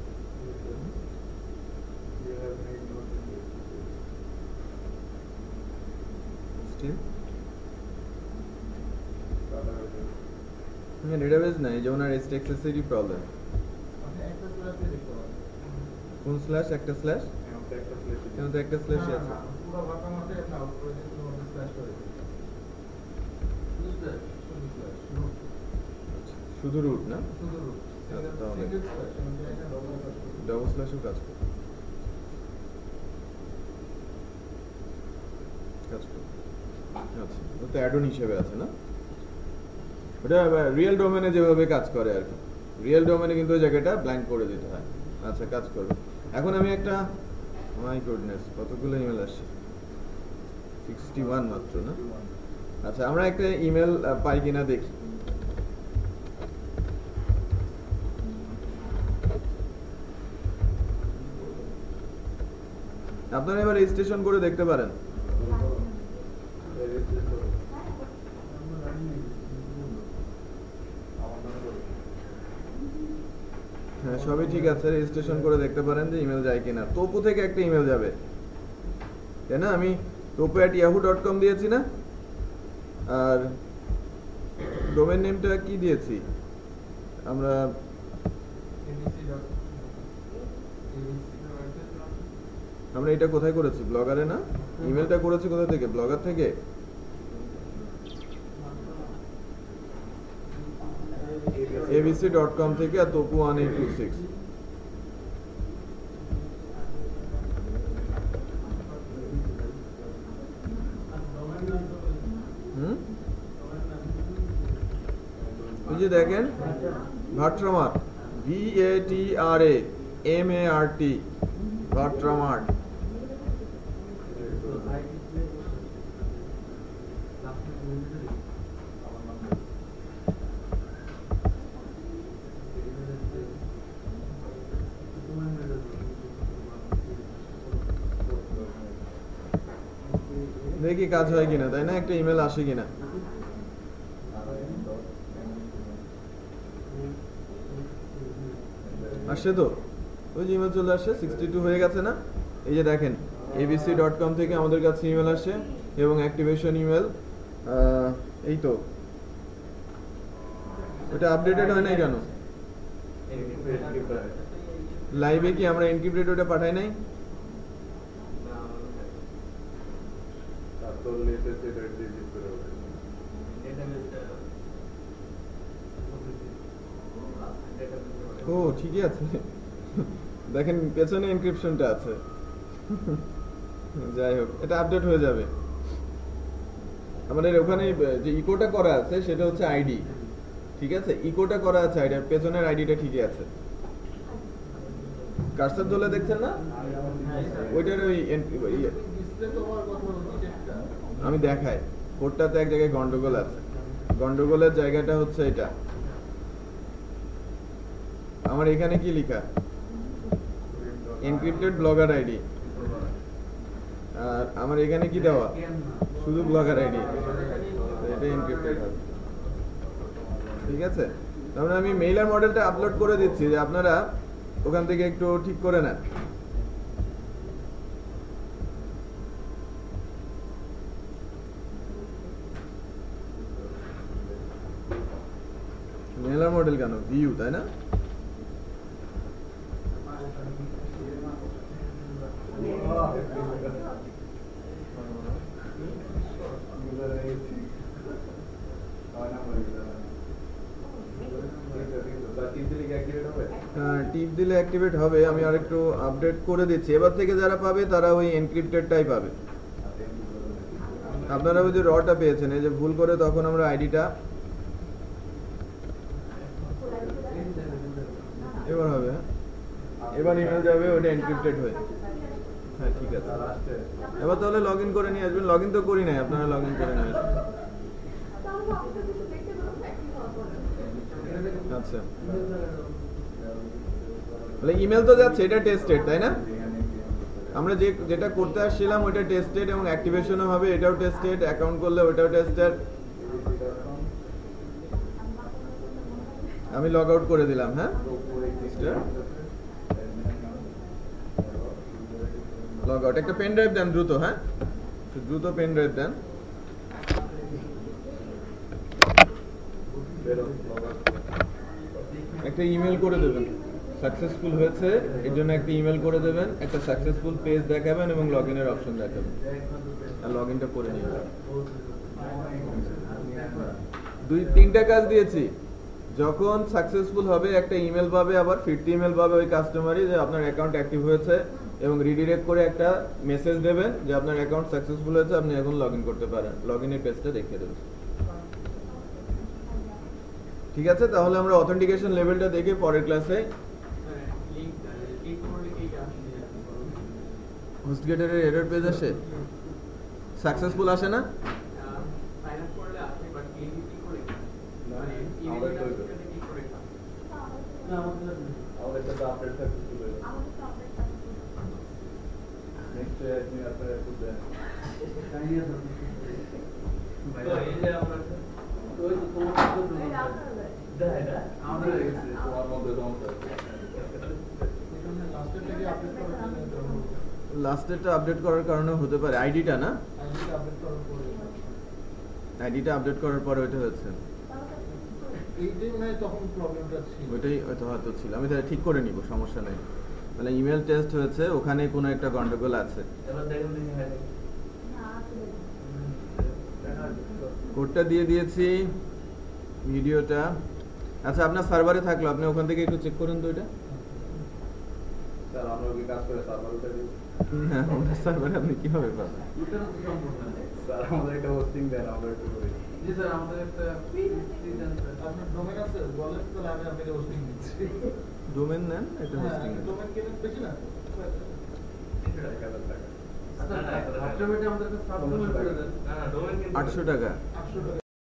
স্টিল ডেটাবেস নাই, যেমন আর এসটি অ্যাক্সেসেরই প্রবলেম। আপনি একটা স্ল্যাশ দিয়ে দেখতে পারেন। কোন স্ল্যাশ? একটা স্ল্যাশ? কেন তো একটা স্ল্যাশই আছে। পুরো ভাষা মাঠে একটা আউট করে দিয়ে শুধু মধ্যে স্ল্যাশ করে দিন। শুধু স্ল্যাশ, শুধু স্ল্যাশ, রুট, শুধু রুট না? শুধু রুট, আচ্ছা, তাহলে সিঙ্গেল স্ল্যাশ, মানে এটা ডবল স্ল্যাশ করে দিন। ডবল স্ল্যাশও কাজ করে, আচ্ছা ও তো অ্যাডন হিসেবে আছে না? ওটা রিয়েল ডোমেনে যেভাবে কাজ করে আর কি, রিয়েল ডোমেনে কিন্তু ওই জায়গাটা ব্ল্যাঙ্ক করে দিতে হয়। আচ্ছা কাজ করবে। এখন আমি একটা, মাই গুডনেস কতগুলো ইমেল আসছে, 61 মাত্র না? আচ্ছা আমরা একটা ইমেল পাই কিনা দেখি। আপনারা এবার রেজিস্ট্রেশন করে দেখতে পারেন। হ্যাঁ সবই ঠিক আছে, রেজিস্ট্রেশন করে দেখতে পারেন যে ইমেল যায় কিনা। তোপু থেকে একটা ইমেল যাবে, তাই না? আমি topu@yahoo.com দিয়েছি না, আর ডোমেন নেমটা কি দিয়েছি আমরা? আমরা এটা কোথায় করেছি? ব্লগারে না? ইমেলটা করেছি কোথা থেকে? ব্লগার থেকে। abc.com থেকে আর topu1826। ওই যে দেখেন ভাট্রামার্ট, VATRAMART, ভাট্রামার্ট। দেখি কাজ হয় কিনা, তাই না? একটা ইমেল আসে কিনা। আসছে তো, ওই যে ইমেল চলে আসছে, 62 হয়ে গেছে না? এই যে দেখেন abc.com থেকে আমাদের কাছে ইমেল আসে এবং অ্যাক্টিভেশন ইমেল, এই তো। ওটা আপডেটেড হয় নাই কেন? লাইভে কি আমরা এনক্রিপ্টেড ওটা পাঠাই নাই? ও ঠিকই আছে, দেখেন পেছনে এনক্রিপশনটা আছে। যাই হোক, এটা আপডেট হয়ে যাবে। আমাদের ওখানে যে ইকোটা করা আছে সেটা হচ্ছে আইডি, ঠিক আছে, ইকোটা করা আছে, আইডির পেছনের আইডিটা ঠিকই আছে। কার্সার দোলে দেখছেন না, ওইটার ওই ডিসপ্লে তো হওয়ার কথা নিচেরটা। আমি দেখাই, কোডটাতে এক জায়গায় গন্ডগোল আছে। গন্ডগোলের জায়গাটা হচ্ছে এটা। আমার এখানে কি লেখা, এনক্রিপ্টেড ব্লগার আইডি, আর আমার এখানে কি দেওয়া, শুধু ব্লগার আইডি, এটা এনক্রিপ্টেড হবে। ঠিক আছে, তারপরে আমি মেইলার মডেলটা আপলোড করে দিচ্ছি, যে আপনারা ওখান থেকে একটু ঠিক করে নেন। মেইলার মডেল কেন, ভিউ, তাই না? টিপ দিলে অ্যাক্টিভেট হবে। আমি আরেকটু আপডেট করে দিচ্ছি। এবার থেকে যারা পাবে তারা ওই এনক্রিপ্টেডটাই পাবে। আপনারা ওই যে রটা পেয়েছেন, এই যে ভুল করে তখন আমরা আইডিটা, এবার হবে, এবার ইমেল যাবে ওটা এনক্রিপ্টেড হয়ে। হ্যাঁ ঠিক আছে, এবার তাহলে লগ ইন করে নিয়ে আসবেন। লগ ইন তো করি নাই, আপনারা লগ ইন করে নিয়ে আসবেন। আচ্ছা, তাহলে ইমেল তো যাচ্ছে, এটা টেস্টেড, তাই না? আমরা যেটা করতে আসছিলাম ওইটা টেস্টেড এবং অ্যাক্টিভেশনও হবে, এটাও টেস্টেড। অ্যাকাউন্ট করলে ওটাও টেস্টেড। আমি লগ আউট করে দিলাম। হ্যাঁ, লগ আউট। একটা পেন ড্রাইভ দেন দ্রুত। হ্যাঁ, দ্রুত পেন ড্রাইভ দেন। একটা ইমেল করে দেবেন, সাকসেসফুল হয়েছে এর জন্য একটা ইমেল করে দেবেন, একটা সাকসেসফুল পেজ দেখাবেন এবং লগ ইনের অপশন দেখাবেন, আর লগ ইনটা করে নিয়ে যাবেন। 2-3টা কাজ দিয়েছি। যখন সাকসেসফুল হবে একটা ইমেল পাবে, আবার ফিরতি ইমেল পাবে ওই কাস্টমারই, যে আপনার অ্যাকাউন্ট অ্যাক্টিভ হয়েছে, এবং রিডিরেক্ট করে একটা মেসেজ দেবেন যে আপনার অ্যাকাউন্ট সাকসেসফুল হয়েছে, আপনি এখন লগ ইন করতে পারেন। লগ ইনের পেজটা দেখিয়ে দেবেন। ঠিক আছে, তাহলে আমরা অথেন্টিকেশন লেভেলটা দেখে পরের ক্লাসে। হোস্টগেটের এরর পেজ আসে, সাকসেসফুল আসে না? লাস্টেরটা আপডেট করার কারণে হতে পারে, আইডিটা না, আইডিটা আপডেট করার পরে ওইটা হয়েছে, ওইটাই হয়তো ছিল। আমি তাহলে ঠিক করে নিব, সমস্যা নেই। তাহলে ইমেল টেস্ট হয়েছে, ওখানে কোনো একটা গন্ডগোল আছে। কোডটা দিয়ে দিয়েছি, ভিডিওটা। আচ্ছা, আপনার সার্ভারে থাকলো, আপনি ওখান থেকে একটু চেক করুন তো এটা। স্যার আমরা কি কাজ করে সার্ভার উঠে দিই? না, ওটা সার্ভারে আপনি কিভাবে পাবেন? স্যার আমাদের একটা হোস্টিং দেন, আমরা একটু করি। জি স্যার, আমাদের একটা আপনার ডোমেন আছে, বলেন তাহলে আমি আপনাকে হোস্টিং দিচ্ছি। ডোমেন নেন, একটা হোস্টিং নেন। ডোমেন কেনেন বেশি না? 1000 টাকা। আচ্ছা, অটোমেটে আমাদের একটা সাবডোমেন করে দেন। 800 টাকা। 800 টাকা